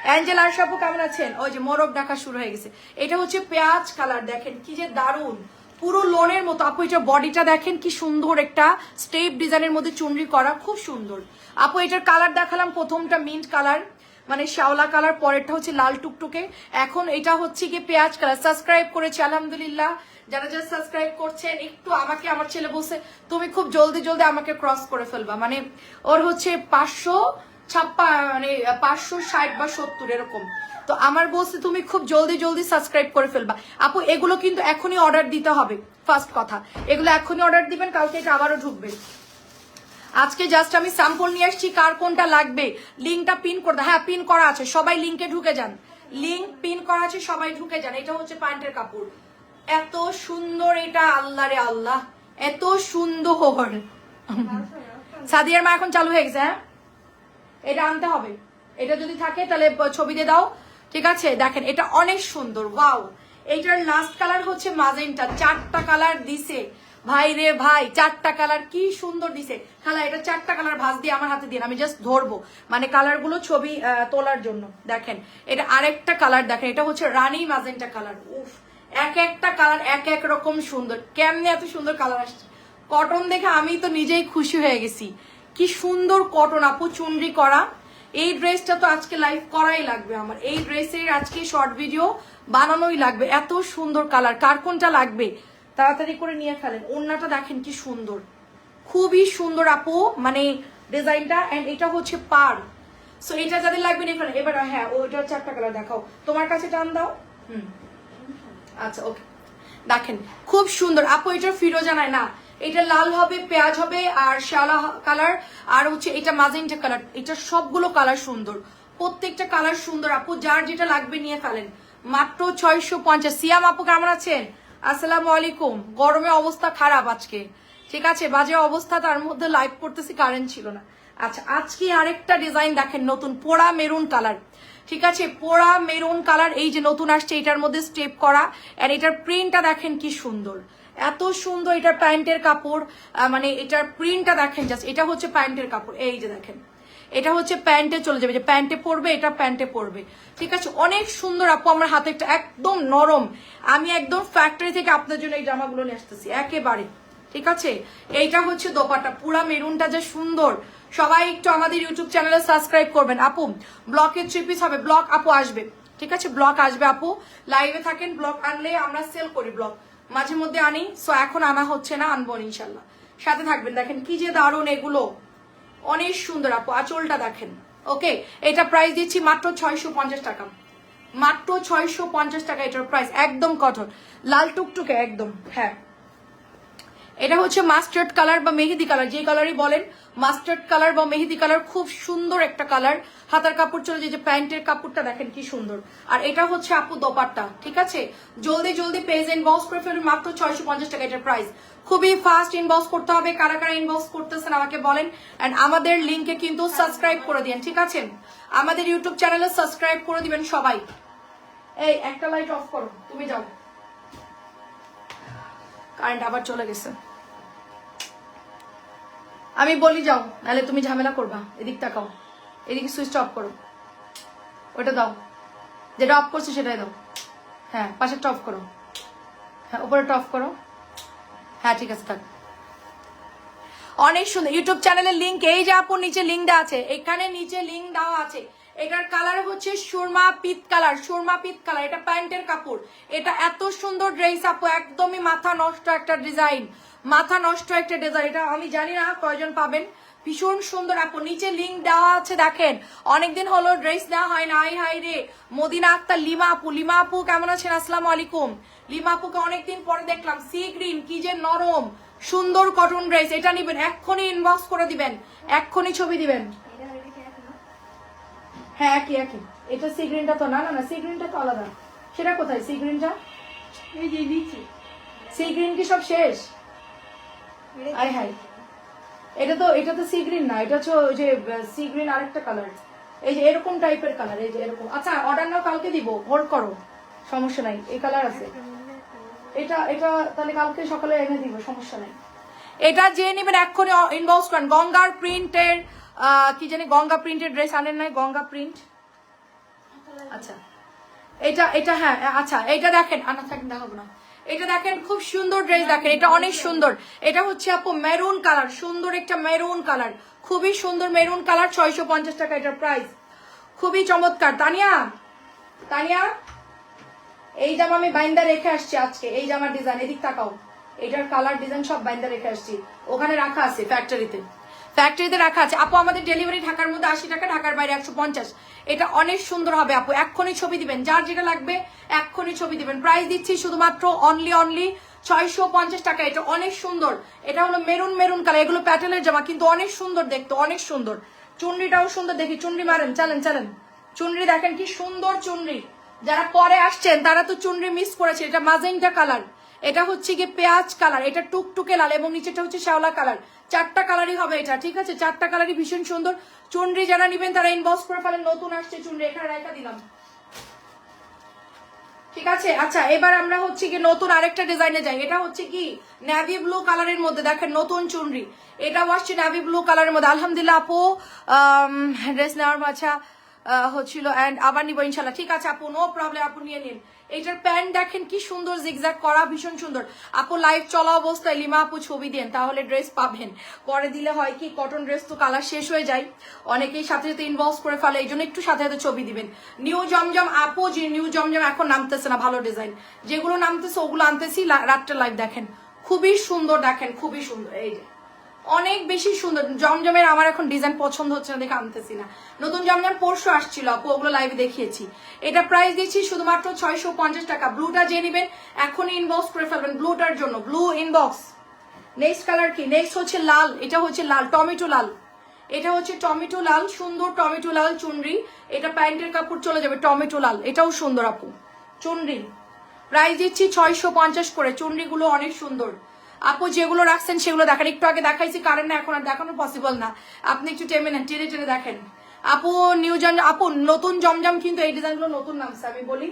অ্যাঞ্জেল আর আপু কেমন আছেন? ওই যে মোরগ ডাকা শুরু হয়ে গেছে। এটা হচ্ছে পেঁয়াজ কালার, দেখেন কি যে দারুন, পুরো লোনের মতো। আপু এটা বডিটা দেখেন কি সুন্দর, একটা স্টেপ ডিজাইনের মধ্যে চুনরি করা, খুব সুন্দর। আপু এটার কালার দেখালাম, প্রথমটা মিন্ট কালার মানে শ্যাওলা কালার, পরেরটা হচ্ছে লাল টুকটুকে, এখন এটা হচ্ছে কি পেঁয়াজ কালার। সাবস্ক্রাইব করেছি আলহামদুলিল্লাহ, যারা যারা সাবস্ক্রাইব করছেন। একটু আমাকে, আমার ছেলে বলছে তুমি খুব জলদি জলদি আমাকে ক্রস করে ফেলবা, মানে ওর হচ্ছে 556 মানে 560 বা 70 এরকম। তো আমার বলছে তুমি খুব জলদি জলদি সাবস্ক্রাইব করে ফেলবা। আপু এগুলো কিন্তু এখনই অর্ডার দিতে হবে, ফার্স্ট কথা, এগুলো এখনই অর্ডার দিবেন, কালকে এটা আবারও ঢুকবে। আজকে জাস্ট আমি স্যাম্পল নিয়ে আসছি, কার কোনটা লাগবে লিঙ্কটা পিন করে দাও। হ্যাঁ পিন করা আছে, সবাই লিঙ্কে ঢুকে যান, লিঙ্ক পিন করা আছে, সবাই ঢুকে যান। এটা হচ্ছে প্যান্টের কাপড়, এত সুন্দর, এটা আল্লাহ রে আল্লাহ, এত সুন্দর। সাদিয়ার মা এখন চালু হয়ে গেছে। হ্যাঁ এটা আনতে হবে, এটা যদি থাকে তাহলে ছবি দিয়ে দাও, ঠিক আছে? দেখেন এটা অনেক সুন্দর। ওয়াও, এইটার লাস্ট কালার হচ্ছে মাজেন্টা, 4টা কালার দিছে ভাই রে ভাই, 4টা কালার, কি সুন্দর দিছে। খালা এটা 4টা কালার ভাঁজ দিয়ে আমার হাতে দিন, আমি জাস্ট ধরবো, মানে কালার গুলো ছবি তোলার জন্য। দেখেন এটা আরেকটা কালার, দেখেন এটা হচ্ছে রানী মাজেন্টা কালার। উফ, এক একটা কালার এক এক রকম সুন্দর, কেমনে এত সুন্দর কালার আসছে। কটন দেখে আমি তো নিজেই খুশি হয়ে গেছি, কি সুন্দর কটন আপু, চুনরি করা। এই ড্রেসটা তো আজকে লাইভ করাই লাগবে আমার, এই ড্রেসের আজকে শর্ট ভিডিও বানানোই লাগবে, এত সুন্দর কালার। কার কোনটা লাগবে তাড়াতাড়ি করে নিয়ে ফেলেন। ওড়নাটা দেখেন কি সুন্দর, খুবই সুন্দর আপু, মানে ডিজাইনটা। এন্ড এটা হচ্ছে পার, সো এটা যাদের লাগবে নিয়ে ফেলেন। এবার হ্যাঁ ওইটা 4টা কালার দেখাও, তোমার কাছে টান দাও। আচ্ছা ওকে, দেখেন খুব সুন্দর আপু। এটা ফিরোজা না, এটা লাল হবে, পেঁয়াজ হবে, আর শ্যাওলা কালার, আর হচ্ছে এটা মাজেন্টা কালার। এটা সবগুলো কালার সুন্দর, প্রত্যেকটা কালার সুন্দর আপু, যার যেটা লাগবে নিয়ে ফেলেন। মাত্র 650। সিয়াম আপু কেমন আছেন? আসসালামু আলাইকুম। গরমে অবস্থা খারাপ আজকে, ঠিক আছে, বাজে অবস্থা, তার মধ্যে লাইভ করতেছি, কারেন্ট ছিল না। আচ্ছা আজকে আরেকটা ডিজাইন দেখেন, নতুন পোড়া মেরুন কালার, ঠিক আছে, পোড়া মেরুন কালার, এই যে নতুন আসছে, এটার মধ্যে স্টেপ করা। আর এটার প্রিন্টটা দেখেন কি সুন্দর, এত সুন্দর। এটার প্যান্টের কাপড়, মানে এটার প্রিন্টটা দেখেন জাস্ট, এটা হচ্ছে প্যান্টের কাপড়, এই যে দেখেন, এটা হচ্ছে প্যান্টে চলে যাবে, যে প্যান্টে পরবে, এটা প্যান্টে পরবে, ঠিক আছে, অনেক সুন্দর আপু। আমার হাতে একটা একদম নরম, আমি একদম ফ্যাক্টরি থেকে আপনার জন্য এই জামাগুলো নিয়ে আসতেছি একেবারে, ঠিক আছে। এইটা হচ্ছে দোপাট্টা, পুরা মেরুনটা যে সুন্দর। সবাই একটু আমাদের ইউটিউব চ্যানেলে সাবস্ক্রাইব করবেন আপু। ব্লকের 3 পিস হবে, ব্লক আপু আসবে, ঠিক আছে, ব্লক আসবে আপু। লাইভে থাকেন, ব্লক আনলে আমরা সেল করি, ব্লক মাঝে মধ্যে আনি, সো এখন আনা হচ্ছে না, আনবো ইনশাল্লাহ, সাথে থাকবেন। দেখেন কি যে দারুণ, এগুলো অনেক সুন্দর আপু। আঁচলটা দেখেন, ওকে। এটা প্রাইস দিচ্ছি মাত্র 650 টাকা, মাত্র 650 টাকা এটার প্রাইস, একদম কটন, লাল টুকটুকে একদম। হ্যাঁ এটা হচ্ছে মাস্টার্ড কালার বা মেহেদি কালার, যে কালারই বলেন, মাস্টার্ড কালার বা মেহেদি কালার, খুব সুন্দর একটা কালার। হাতার কাপড় চলে যে প্যান্টের কাপড়টা দেখেন কি সুন্দর। আর এটা হচ্ছে আপু দোপাট্টা, ঠিক আছে। জলদি জলদি পেজ ইনবক্স করে ফেলুন, মাত্র 650 টাকা এটার প্রাইস। খুবই ফাস্ট ইনবক্স করতে হবে, কারা কারা ইনবক্স করতেছেন আমাকে বলেন। এন্ড আমাদের লিঙ্কে কিন্তু সাবস্ক্রাইব করে দিন, ঠিক আছে, আমাদের ইউটিউব চ্যানেলে সাবস্ক্রাইব করে দিবেন সবাই। এই একটা লাইট অফ করো, তুমি যাও। কারেন্ট আবার চলে গেছে। আমি বলি যাও, নাহলে তুমি ঝামেলা করবা। এদিক তাকাও, এদিকে সুইচটা অফ করো, ওটা দাও, যেটা অফ করছে সেটাই দাও। হ্যাঁ, পাশেরটা অফ করো, হ্যাঁ উপরেরটা অফ করো। হ্যাঁ ঠিক আছে, থাক। অনেক সুন্দর ইউটিউব চ্যানেলের লিঙ্ক এই যে আপু নিচে লিঙ্ক দেওয়া আছে, এখানে নিচে লিঙ্ক দেওয়া আছে। এটার কালার হচ্ছে সুরমা পিত কালার, সুরমা পিত কালার। এটা প্যান্টের কাপড়। এটা এত সুন্দর ড্রেস আপু, একদমই মাথা নষ্ট একটা ডিজাইন, মাথা নষ্ট একটা ডিজাইন। এটা আমি জানি না কয়জন পাবেন, ভীষণ সুন্দর আপু। নিচে লিঙ্ক দেওয়া আছে, দেখেন। অনেকদিন হলো ড্রেস দেওয়া হয় না। আই হাই রে, মদিনা আক্তার লিমা আপু। লিমা আপু কেমন আছেন? আসসালামু আলাইকুম। লিমা আপুকে অনেকদিন পরে দেখলাম। সি গ্রিন, কি যে নরম সুন্দর কটন ড্রেস। এটা নিবেন, এক্ষুনি ইনবক্স করে দিবেন, এক্ষুনি ছবি দিবেন। হ্যাঁ একই একই। এটা সি গ্রিনটা তো না, না না, সি গ্রিনটা তো আলাদা। সেটা কোথায় সি গ্রিনটা? এই যে নিচে। সি গ্রিন কি সব শেষ? আই হাই, এটা তো সি গ্রিন না, এটা হচ্ছে ওই যে সি গ্রিন আরেকটা কালার। এই যে এরকম টাইপের কালার, এই যে এরকম। আচ্ছা অর্ডার নাও, কালকে দিব, হোল্ড করো, সমস্যা নাই। এই কালার আছে, এটা এটা তাহলে কালকে সকালে এনে দিব, সমস্যা নাই। এটা যে নেবেন এক্ষুনি ইনবক্স করেন। গঙ্গার প্রিন্টের কি জানি, গঙ্গা প্রিন্টের ড্রেস আনেন নাই? গঙ্গা প্রিন্ট। আচ্ছা এটা এটা হ্যাঁ আচ্ছা, এটা দেখেন, আনা থাকেন দেখাবো না। এটা দেখেন, খুব সুন্দর ড্রেস দেখেন, এটা অনেক সুন্দর। এটা হচ্ছে আপু মেরুন কালার, সুন্দর একটা মেরুন কালার, খুবই সুন্দর মেরুন কালার। 650 টাকা এটার প্রাইস, খুবই চমৎকার। তানিয়া, তানিয়া এই জামা আমি বাইন্দা রেখে আসছি আজকে। এই জামার ডিজাইন, এদিক তাকাও, এটার কালার ডিজাইন সব বাইন্দা রেখে আসছি। ওখানে রাখা আছে ফ্যাক্টরিতে, ফ্যাক্টরিতে রাখা আছে আপু। আমাদের ডেলিভারি ঢাকার মধ্যে 80 টাকা, ঢাকার বাইরে 150। এটা অনেক সুন্দর হবে আপু, এক্ষুনি ছবি দিবেন, যার যেটা লাগবে এক্ষুনি ছবি দিবেন। প্রাইস দিচ্ছি শুধুমাত্র অনলি 650 টাকা। এটা অনেক সুন্দর, এটা হলো মেরুন মেরুন কালার। এগুলো প্যাটেলের জামা, কিন্তু অনেক সুন্দর দেখতে, অনেক সুন্দর। চুনরিটাও সুন্দর, দেখি চুনরি মারেন, চালেন চালেন। চুনরি দেখেন কি সুন্দর চুনরি। যারা পরে আসছেন তারা তো চুনরি মিস করেছে। এটা মাজেন্টা কালার, এটা হচ্ছে গিয়ে পেঁয়াজ কালার, এটা টুকটুকে লাল, এবং নিচেটা হচ্ছে শ্যাওলা কালার। চারটা কালারই হবে এটা, ঠিক আছে? চারটা কালারই ভীষণ সুন্দর। চুনরি যারা নিবেন তারা ইনবক্স করে ফেলেন। নতুন আসছে চুনরি, এখানে রাখা দিলাম, ঠিক আছে? আচ্ছা এবার আমরা হচ্ছে কি নতুন আরেকটা ডিজাইনে যাই। এটা হচ্ছে কি নেভি ব্লু কালারের মধ্যে, দেখেন নতুন চুনরি। এটাও আসছে নেভি ব্লু কালারের মধ্যে। আলহামদুলিল্লাহ আপু, ড্রেস নেওয়ার মাছা হচ্ছিল, অ্যান্ড আবার নিবো ইনশাল্লাহ। ঠিক আছে আপু, নো প্রবলেম, আপু নিয়ে নিন। এইটার প্যান্ট দেখেন কি সুন্দর, জিগজ্যাগ করা, ভীষণ সুন্দর। আপু লাইভ চলা অবস্থায় লিমা আপু ছবি দেন, তাহলে ড্রেস পাবেন। পরে দিলে হয় কি, কটন ড্রেস তো কালার শেষ হয়ে যায়, অনেকেই সাথে সাথে ইনবক্স করে ফেলে, এই জন্য একটু সাথে সাথে ছবি দিবেন। নিউ জমজম আপু, যে নিউ জমজম এখন নামতেছে না, ভালো ডিজাইন যেগুলো নামতেছে ওগুলো আনতেছি। রাতটা লাইভ দেখেন, খুবই সুন্দর, দেখেন খুবই সুন্দর। এই যে অনেক বেশি সুন্দর জমজমের। আমার এখন ডিজাইন পছন্দ হচ্ছে না দেখে আনতেছি না। নতুন জমজম পরশু আসছিল আপু, ওগুলো লাইভে দেখিয়েছি। এটা প্রাইস দিচ্ছি শুধুমাত্র 650 টাকা। ব্লুটা যে নেবেন এখনই ইনবক্স করে ফেলবেন ব্লুটার জন্য, ব্লু ইনবক্স। নেক্সট কালার কি? নেক্সট হচ্ছে লাল, এটা হচ্ছে লাল, টমেটো লাল। এটা হচ্ছে টমেটো লাল, সুন্দর টমেটো লাল চুনরি। এটা প্যান্টের কাপড় চলে যাবে টমেটো লাল, এটাও সুন্দর আপু চুনরি। প্রাইস দিচ্ছি 650 করে। চুনরিগুলো অনেক সুন্দর আপু, যেগুলো রাখছেন সেগুলো দেখেন। একটু আগে দেখাইছি, কারেন্ট না, এখন আর দেখানো পসিবল না। আপনি একটু টেনে টেনে দেখেন আপু। নিউ জমজম আপু, নতুন জমজম কিন্তু এই ডিজাইনগুলো নতুন নামছে। আমি বলি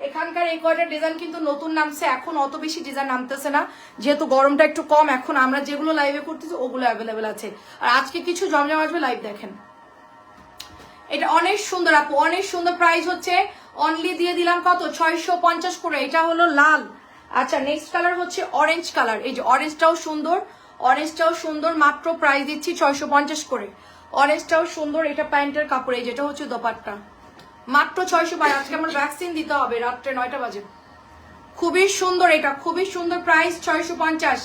এখানকার এই কয়টা ডিজাইন কিন্তু নতুন নামছে, এখন অত বেশি ডিজাইন নামতেছে না, যেহেতু গরমটা একটু কম। এখন আমরা যেগুলো লাইভে করতেছি ওগুলো অ্যাভেলেবেল আছে। আর আজকে কিছু জমজম আসবে, লাইভ দেখেন। এটা অনেক সুন্দর আপু, অনেক সুন্দর। প্রাইস হচ্ছে অনলি দিয়ে দিলাম কত, 650 করে। এটা হলো লাল। আচ্ছা নেক্সট কালার হচ্ছে অরেঞ্জ কালার। এই যে অরেঞ্জটাও সুন্দর, অরেঞ্জটাও সুন্দর, মাত্র প্রাইস দিচ্ছি 650 করে। অরেঞ্জটাও সুন্দর, এটা প্যান্টের কাপড়। এই যেটা হচ্ছে দোপাট্টা, মাত্র 600। আজকে আমার ভ্যাকসিন দিতে হবে রাত্রে 9টা বাজে। খুবই সুন্দর, এটা খুবই সুন্দর। প্রাইস 650।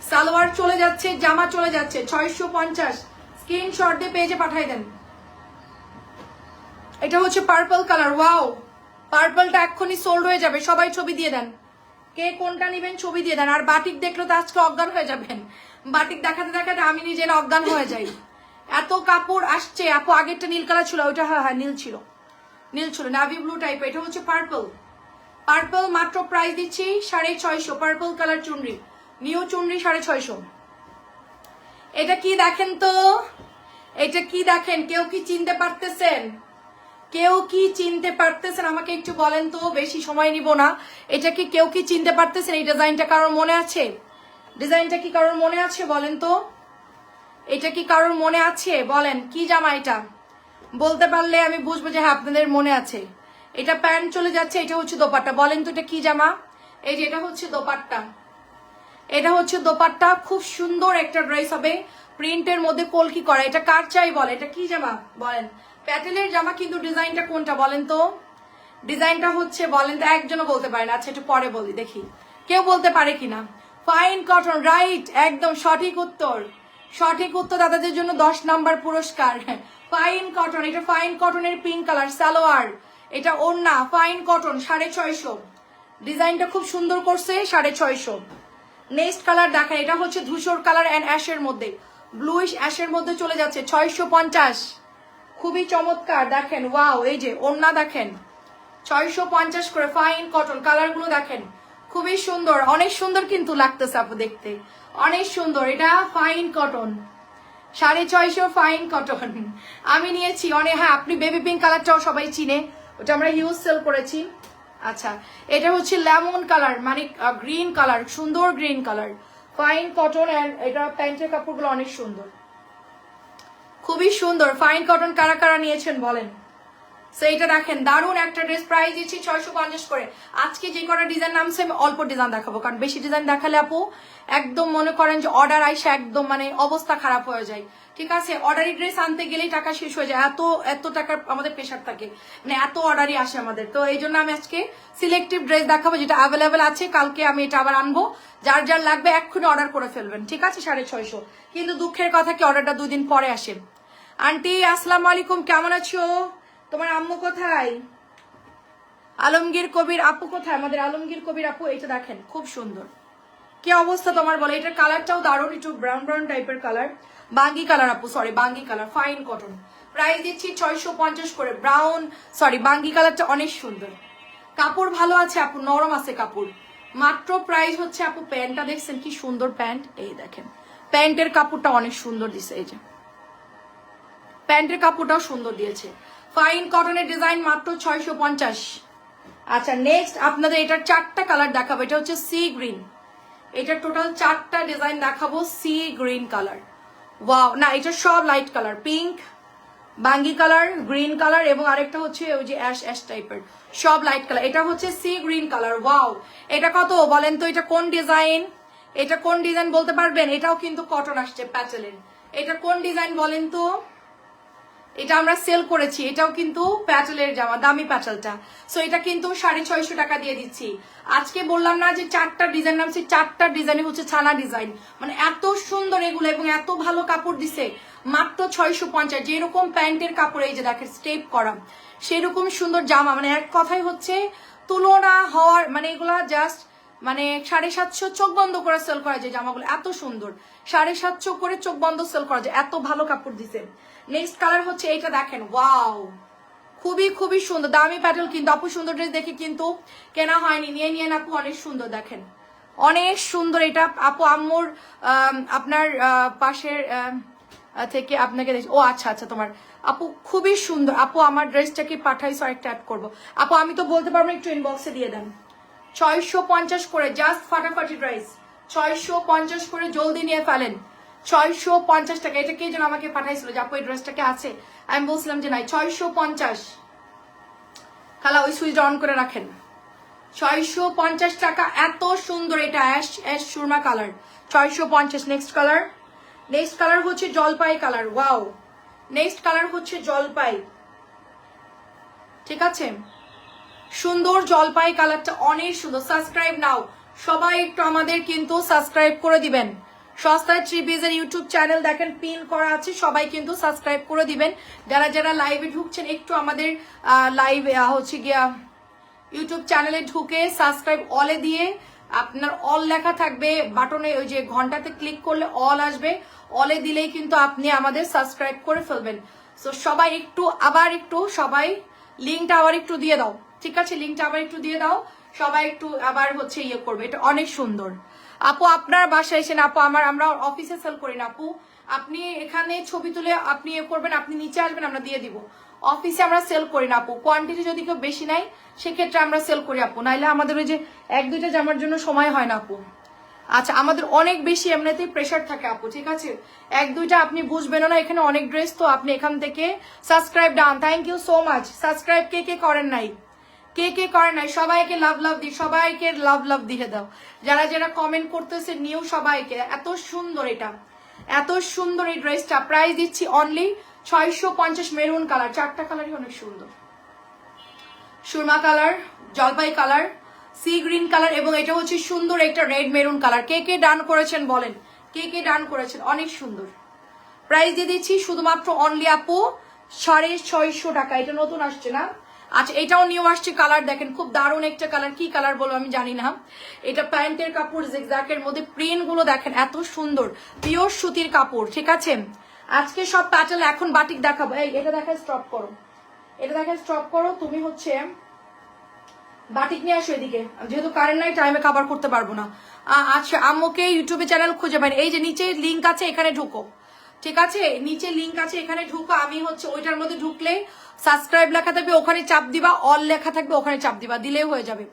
সালোয়ার চলে যাচ্ছে, জামা চলে যাচ্ছে, 650। স্ক্রিনশট দিয়ে পেজে পাঠাই দেন। এটা হচ্ছে পার্পল কালার। ওয়াও, পার্পলটা এক্ষুনি সোল্ড হয়ে যাবে, সবাই ছবি দিয়ে দেন। কে কোনটা নেবেন ছবি দিয়ে দেন। আর বাটিক দেখলে তো আজকে অজ্ঞান হয়ে যাবেন। বাটিক দেখাতে দেখাতে আমি নিজের অজ্ঞান হয়ে যাই, এত কাপড় আসছে আপু। আগেরটা নীল কালার ছিল, ওইটা হ্যাঁ হ্যাঁ নীল ছিল, নীল ছিল, নাভি ব্লু টাইপ। এটা হচ্ছে পার্পল, পার্পল। মাত্র প্রাইস দিচ্ছি 650। Purple colour chunri, new chunri 650। এটা কি দেখেন তো, এটা কি দেখেন, কেউ কি চিনতে পারতেছেন? কেউ কি চিনতে পারতেছেন আমাকে একটু বলেন তো, বেশি সময় নিব না। এটা কি কেউ কি চিনতে পারতেছেন? এই ডিজাইনটা কারোর মনে আছে? ডিজাইনটা কি কারোর মনে আছে বলেন তো? এটা কি কারোর মনে আছে? বলেন কি জামা এটা, বলতে পারলে আমি বুঝবো যে হ্যাঁ আপনাদের মনে আছে। এটা প্যান্ট চলে যাচ্ছে, এটা হচ্ছে দোপাট্টা। বলেন তো এটা কি জামা? এই যে এটা হচ্ছে দোপাট্টা, এটা হচ্ছে দোপাট্টা। খুব সুন্দর একটা ড্রেস হবে, প্রিন্টের মধ্যে কলকি করা। এটা কার চাই বলে? এটা কি জামা বলেন? প্যাটেলের জামা, কিন্তু ডিজাইনটা কোনটা বলেন তো? ডিজাইনটা হচ্ছে বলেন তো, একজনও বলতে পারে না। আচ্ছা একটু পরে বলি, দেখি কেউ বলতে পারে কিনা। ফাইন কটন, রাইট, একদম সঠিক উত্তর। সঠিক উত্তর দাদাদের জন্য 10 নাম্বার পুরস্কার। ফাইন কটন, এটা ফাইন কটনের পিঙ্ক কালার সালোয়ার, এটা ওড়না। Fine cotton 650। ডিজাইনটা খুব সুন্দর করছে, 650। নেক্সট কালার দেখেন, এটা হচ্ছে ধূসর কালার অ্যান্ড অ্যাশের মধ্যে, ব্লুইশ অ্যাশের মধ্যে চলে যাচ্ছে, 650। খুবই চমৎকার দেখেন, ওয়াও। এই যে ওড়না দেখেন, 650 করে। ফাইন কটন, কালারগুলো দেখেন খুবই সুন্দর, অনেক সুন্দর কিন্তু লাগতেছে আপু দেখতে, অনেক সুন্দর। এটা ফাইন কটন, 650 ফাইন কটন। আমি নিয়েছি অনেক। হ্যাঁ আপনি বেবি পিঙ্ক কালারটাও সবাই চিনে, ওটা আমরা হিউজ সেল করেছি। আচ্ছা এটা হচ্ছে লেমন কালার, মানে গ্রিন কালার, সুন্দর green colour, fine cotton. And এটা প্যান্টের কাপড়গুলো অনেক সুন্দর, খুবই সুন্দর। ফাইন কটন কারা কারা নিয়েছেন বলেন? সো এটা দেখেন দারুণ একটা ড্রেস, প্রাইস দিচ্ছি 650 করে। আজকে যে কটা ডিজাইন নামছে আমি অল্প ডিজাইন দেখাবো, কারণ বেশি ডিজাইন দেখালে আপু একদম মনে করেন যে অর্ডার আইসা একদম মানে অবস্থা খারাপ হয়ে যায়। ঠিক আছে, অর্ডারি ড্রেস আনতে গেলেই টাকা শেষ হয়ে যায়, এত টাকার আমাদের প্রেশার থাকে, মানে এত অর্ডারই আসে আমাদের। তো এই জন্য আমি আজকে সিলেক্টিভ ড্রেস দেখাবো যেটা অ্যাভেলেবেল আছে। কালকে আমি এটা আবার আনবো, যার যার লাগবে এক্ষুনি অর্ডার করে ফেলবেন। ঠিক আছে, 650। কিন্তু দুঃখের কথা কি অর্ডারটা 2 দিন পরে আসে। আন্টি আসসালামু আলাইকুম, কেমন আছো? তোমার আম্মু কোথায়? আলমগীর কবির আপু কোথায়? আমাদের আলমগীর কবির আপু, এটা দেখেন খুব সুন্দর। কি অবস্থা তোমার বলে? এটার কালারটাও দারুণ, একটু ব্রাউন ব্রাউন টাইপের কালার, বাঙ্গি কালার আপু, সরি বাঙ্গি কালার, ফাইন কটন। প্রাইস দিচ্ছি 650 করে। ব্রাউন সরি বাঙ্গি কালারটা অনেক সুন্দর, কাপড় ভালো আছে আপু, নরম আছে কাপড়। মাত্র প্রাইস হচ্ছে আপু, প্যান্টটা দেখছেন কি সুন্দর প্যান্ট, এই দেখেন প্যান্টের কাপড়টা অনেক সুন্দর দিছে, এই যে প্যান্টের কাপড়টাও সুন্দর দিয়েছে। ফাইন কটনের ডিজাইন, মাত্র 650। আচ্ছা নেক্সট আপনাদের এটার 4টা কালার দেখাবো। এটা হচ্ছে সি গ্রিন, এটা টোটাল 4টা ডিজাইন দেখাবো। Sea green colour, wow. না এটা সব লাইট কালার, পিঙ্ক, বাঙ্গি কালার, গ্রিন কালার এবং আরেকটা হচ্ছে ওই যে অ্যাশ অ্যাশ টাইপের, সব লাইট কালার। এটা হচ্ছে সি গ্রিন কালার, ওয়াও। এটা কত বলেন তো? এটা কোন ডিজাইন? এটা কোন ডিজাইন বলতে পারবেন? এটাও কিন্তু কটন আসছে প্যাটেলের। এটা কোন ডিজাইন বলেন তো? এটা আমরা সেল করেছি, এটাও কিন্তু প্যাটেলের জামা, দামি প্যাটেলটা। সো এটা কিন্তু 650 টাকা দিয়ে দিচ্ছি। আজকে বললাম না যে 4টা ডিজাইন নামছে, 4টা ডিজাইনই হচ্ছে ছানা ডিজাইন, মানে এত সুন্দর এগুলো এবং এত ভালো কাপড় দিছে। মাত্র 650। যেরকম প্যান্টের কাপড়, এই যে দেখেন স্টেপ করা, সেরকম সুন্দর জামা, মানে এক কথাই হচ্ছে তুলনা হওয়ার, মানে এগুলা জাস্ট মানে 750 চোখ বন্ধ করে সেল করা যায় জামাগুলো, এত সুন্দর। 750 করে চোখ বন্ধ সেল করা যায়, এত ভালো কাপড় দিছে। নেক্সট কালার হচ্ছে এইটা দেখেন, ওয়াও, খুবই খুবই সুন্দর, দামি প্যাটেল। কিন্তু আপু সুন্দর ড্রেস দেখে কিন্তু কেনা হয়নি, নিয়ে নিয়ে আপু, অনেক সুন্দর দেখেন, অনেক সুন্দর। এটা আপু আম্মুর আপনার পাশের থেকে আপনাকে দেখছি। ও আচ্ছা আচ্ছা, তোমার আপু খুবই সুন্দর। আপু আমার ড্রেসটাকে পাঠাইছো, একটা অ্যাড করবো আপু, আমি তো বলতে পারবো, একটু ইনবক্সে দিয়ে দেন। 650 করে, জাস্ট ফাটাফাটি ড্রেস, 650 করে, জলদি নিয়ে ফেলেন। 650 টাকা। এটা কে যেন আমাকে পাঠাইছিল যে আপু এই ড্রেসটাকে আছে, আমি বলছিলাম যে নাই। 650। খালা ওই সুইচ অন করে রাখেন। 650 টাকা, এত সুন্দর। এটা ash ash Surma colour, 650। Next colour, next colour হচ্ছে জলপাই কালার, ওয়াও। নেক্সট কালার হচ্ছে জলপাই, ঠিক আছে, সুন্দর জলপাই কালারটা অনেক সুন্দর। সাবস্ক্রাইব নাও সবাই, একটু আমাদের কিন্তু সাবস্ক্রাইব করে দিবেন। সস্তায় থ্রি পিসের ইউটিউব চ্যানেল দেখেন পিন করা আছে, সবাই কিন্তু সাবস্ক্রাইব করে দিবেন। যারা যারা লাইভে ঢুকছেন একটু আমাদের লাইভ হচ্ছে গিয়া ইউটিউব চ্যানেলে ঢুকে সাবস্ক্রাইব অলে দিয়ে, আপনার অল লেখা থাকবে বাটনে, ওই যে ঘন্টাতে ক্লিক করলে অল আসবে, অলে দিলেই কিন্তু আপনি আমাদের সাবস্ক্রাইব করে ফেলবেন। সো সবাই একটু আবার একটু সবাই লিঙ্কটা আবার একটু দিয়ে দাও, ঠিক আছে, লিঙ্কটা আবার একটু দিয়ে দাও, সবাই একটু আবার হচ্ছে ইয়ে করবে। এটা অনেক সুন্দর আপু, আপনার বাসায় এসে না আপু, আমরা অফিসে সেল করি না আপু, আপনি এখানে ছবি তুলে আপনি ইয়ে করবেন, আপনি নিচে আসবেন, আমরা দিয়ে দিব। অফিসে আমরা সেল করি না আপু, কোয়ান্টিটি যদি কেউ বেশি নেয় সেক্ষেত্রে আমরা সেল করি আপু, নাইলে আমাদের ওই যে 1-2টা জামার জন্য সময় হয় না আপু। আচ্ছা আমাদের অনেক বেশি এমনিতেই প্রেশার থাকে আপু, ঠিক আছে, 1-2টা আপনি বুঝবেন না, এখানে অনেক ড্রেস, তো আপনি এখান থেকে subscribe done, thank you so much. Subscribe কে কে করেন নাই, কে কে করেন নাই, সবাইকে লাভ লাভ দিই, সবাইকে লাভ লাভ দিয়ে দাও, যারা যারা কমেন্ট করতেছে নিউ সবাইকে। এত সুন্দর এটা, এত সুন্দর এই ড্রেসটা, প্রাইস দিচ্ছি অনলি 650। মেরুন কালার, 4টা কালারই অনেক সুন্দর, সুরমা কালার, জলপাই কালার, সি গ্রিন কালার, এবং এটা হচ্ছে সুন্দর একটা রেড মেরুন কালার। কে কে ডান করেছেন বলেন, কে কে ডান করেছেন, অনেক সুন্দর। প্রাইস দিয়ে দিচ্ছি শুধুমাত্র অনলি আপু 650 টাকা। এটা নতুন আসছে না? আচ্ছা এটাও নিউ আসছে, কালার দেখেন খুব দারুণ একটা কালার, কি কালার বলো আমি জানি না। এটা প্যান্টের কাপড়, জিগজ্যাগের মধ্যে প্রিন্ট গুলো দেখেন এত সুন্দর, পিওর সুতির কাপড়, ঠিক আছে। আজকে সব প্যাটার্ন এখন বাটিক দেখাবো। এই এটা দেখা স্টপ করো, এটা দেখা স্টপ করো, তুমি হচ্ছে বাটিক নিয়ে আসো এদিকে, যেহেতু কারেন্ট নাই টাইমে কভার করতে পারবো না। আচ্ছা আম্মুকে ইউটিউবে চ্যানেল খুঁজে পাই, এই যে নিচে লিঙ্ক আছে এখানে ঢুকো, ঠিক আছে, নিচে লিঙ্ক আছে এখানে ঢুকো। আমি হচ্ছে ওইটার মধ্যে ঢুকলে সাবস্ক্রাইব লেখা থাকবে, ওখানে চাপ দিবা, অল লেখা থাকবে ওখানে চাপ দিবা, দিলেই হয়ে যাবে।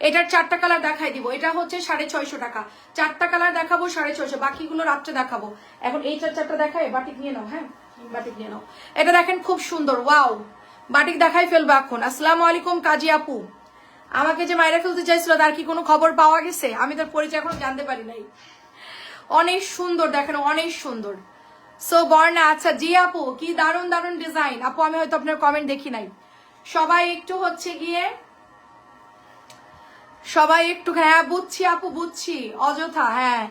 এটার 4টা কালার দেখাই দিব, এটা হচ্ছে 650 টাকা, 4টা কালার দেখাবো 650, বাকিগুলো রাত্রে দেখাবো। এখন এই 4টা দেখায়, বাটিক নিয়ে নাও, হ্যাঁ বাটিক নিয়ে নাও। এটা দেখেন খুব সুন্দর, ওয়াও, বাটিক দেখাই ফেলবো এখন। আসসালামু আলাইকুম কাজী আপু, আমাকে যে মাইরা ফেলতে চাইছিল তার কি কোনো খবর পাওয়া গেছে? আমি তার পরিচয় এখনো জানতে পারি নাই। অনেক সুন্দর দেখেন, অনেক সুন্দর। সো বর্ণা, আচ্ছা জি আপু, কি দারুণ দারুণ ডিজাইন আপু, আমি হয়তো আপনার কমেন্ট দেখি নাই। সবাই একটু হচ্ছে গিয়ে, সবাই একটু, হ্যাঁ বুঝছি আপু বুঝছি, অযথা হ্যাঁ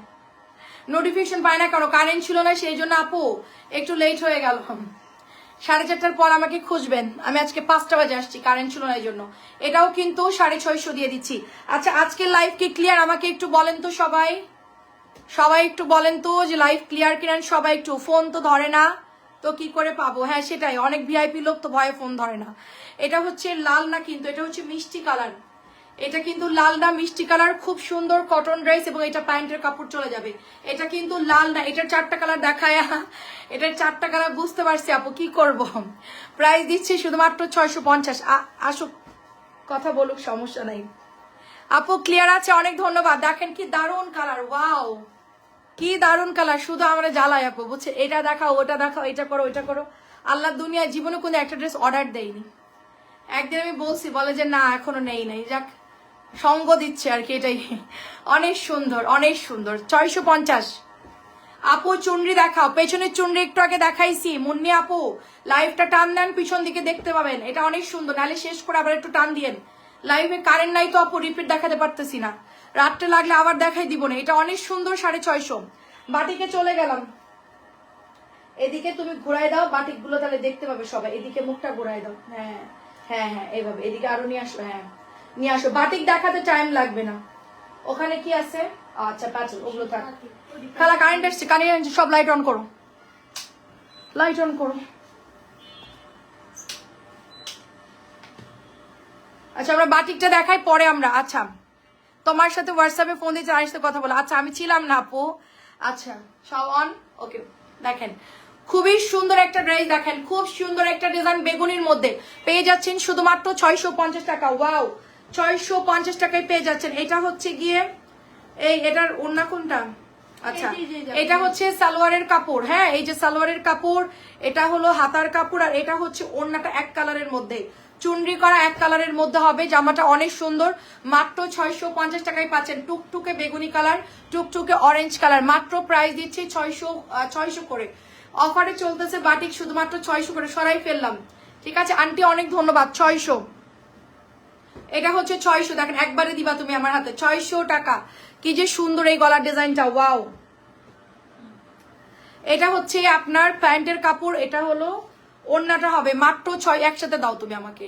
নোটিফিকেশন পায় না কারো, কারেন্ট ছিল না সেই জন্য আপু একটু লেট হয়ে গেল। 4:30টার পর আমাকে খুঁজবেন, আমি আজকে 5টা বাজে আসছি, কারেন্ট ছিল না এই জন্য। এটাও কিন্তু 650 দিয়ে দিচ্ছি। আচ্ছা আজকের লাইভ কি ক্লিয়ার আমাকে একটু বলেন তো সবাই, সবাই একটু বলেন তো যে লাইভ ক্লিয়ার কিনা। সবাই একটু, ফোন তো ধরে না তো কি করে পাবো, হ্যাঁ সেটাই, অনেক ভিআইপি লোক তো ভয়ে ফোন ধরে না। এটা হচ্ছে লাল না কিন্তু, এটা হচ্ছে মিষ্টি কালার, এটা কিন্তু লাল না মিষ্টি কালার, খুব সুন্দর কটন ড্রেস, এবং এটা প্যান্টের কাপড় চলে যাবে। এটা কিন্তু লাল না, এটার 4টা কালার দেখায়, এটার 4টা কালার বুঝতে পারছি আপু, কি করব। প্রাইস দিচ্ছি শুধুমাত্র 650। আসুক কথা বলুক, সমস্যা নাই আপু, ক্লিয়ার আছে, অনেক ধন্যবাদ। দেখেন কি দারুণ কালার, ওয়াও কি দারুণ কালার, শুধু আমরা জ্বালাই আপু, বুঝছে, এটা দেখাও ওটা দেখাও, এটা করো ওইটা করো। আল্লাহ দুনিয়ায় জীবনে কোনো একটা ড্রেস অর্ডার দেয়নি। একদিন আমি বলছি, বলে যে না এখনো নেই নাই, যাক সঙ্গ দিচ্ছে আর কি, এটাই। অনেক সুন্দর, অনেক সুন্দর, 650। আপু চুনরি দেখাও, পেছনের চুনরি একটু আগে দেখাইছি, মুন্নি আপু লাইভটা টান দেন, পিছন দিকে দেখতে পাবেন, এটা অনেক সুন্দর, নাহলে শেষ করে আবার একটু টান দিয়েন। লাইভে কারেন্ট নাই তো আপু, রিপিট দেখাতে পারতেছি না, রাত্রে লাগলে আবার দেখাই দিব না। এটা অনেক সুন্দর, 650। বাটিকে চলে গেলাম, এদিকে তুমি ঘুরাই দাও বাটিক গুলো, তাহলে দেখতে পাবে সবাই, এদিকে মুখটা ঘুরাই দাও, হ্যাঁ হ্যাঁ হ্যাঁ এইভাবে, এদিকে আরো নিয়ে আসো, হ্যাঁ নিয়ে আসো, বাটিক দেখাতে টাইম লাগবে না। ওখানে কি আছে, আচ্ছা প্যাচল, ওগুলো থাক। খালা কারেন্ট আসছে, কারেন্ট সব লাইট অন করো, লাইট অন করো। আচ্ছা আমরা বাটিকটা দেখাই পরে আমরা। আচ্ছা তোমার সাথে হোয়াটসঅ্যাপে ফোন দিয়ে চার সাথে কথা বলো, আচ্ছা আমি ছিলাম না আপু। আচ্ছা সব অন, ওকে। দেখেন খুবই সুন্দর একটা ড্রেস, দেখেন খুব সুন্দর একটা ডিজাইন, বেগুনির মধ্যে পেয়ে যাচ্ছেন শুধুমাত্র 650 টাকা। ওয়াও, 650 টাকায় পেয়ে যাচ্ছেন। এটা হচ্ছে গিয়ে এই, এটার ওড়না কোনটা, আচ্ছা এটা হচ্ছে সালোয়ারের কাপড়, হ্যাঁ এই যে সালোয়ারের কাপড়, এটা হলো হাতার কাপড়, আর এটা হচ্ছে ওড়নাটা এক কালারের মধ্যে, চুনরি করা এক কালারের মধ্যে হবে। জামাটা অনেক সুন্দর, মাত্র 650 টাকায় পাচ্ছেন। টুকটুকে বেগুনি কালার, টুকটুকে অরেঞ্জ কালার, মাত্র প্রাইস দিচ্ছি 600 করে। অফারে চলতেছে বাটিক শুধুমাত্র 600 করে, সরাই ফেললাম, ঠিক আছে আন্টি অনেক ধন্যবাদ। 600, এটা হচ্ছে 600, দেখেন একবারে দিবা তুমি আমার হাতে, 600 টাকা। কি যে সুন্দর এই গলার ডিজাইনটা, ওয়াও। এটা হচ্ছে আপনার প্যান্টের কাপড়, এটা হলো ওড়নাটা হবে মাত্র 6, একসাথে দাও তুমি আমাকে,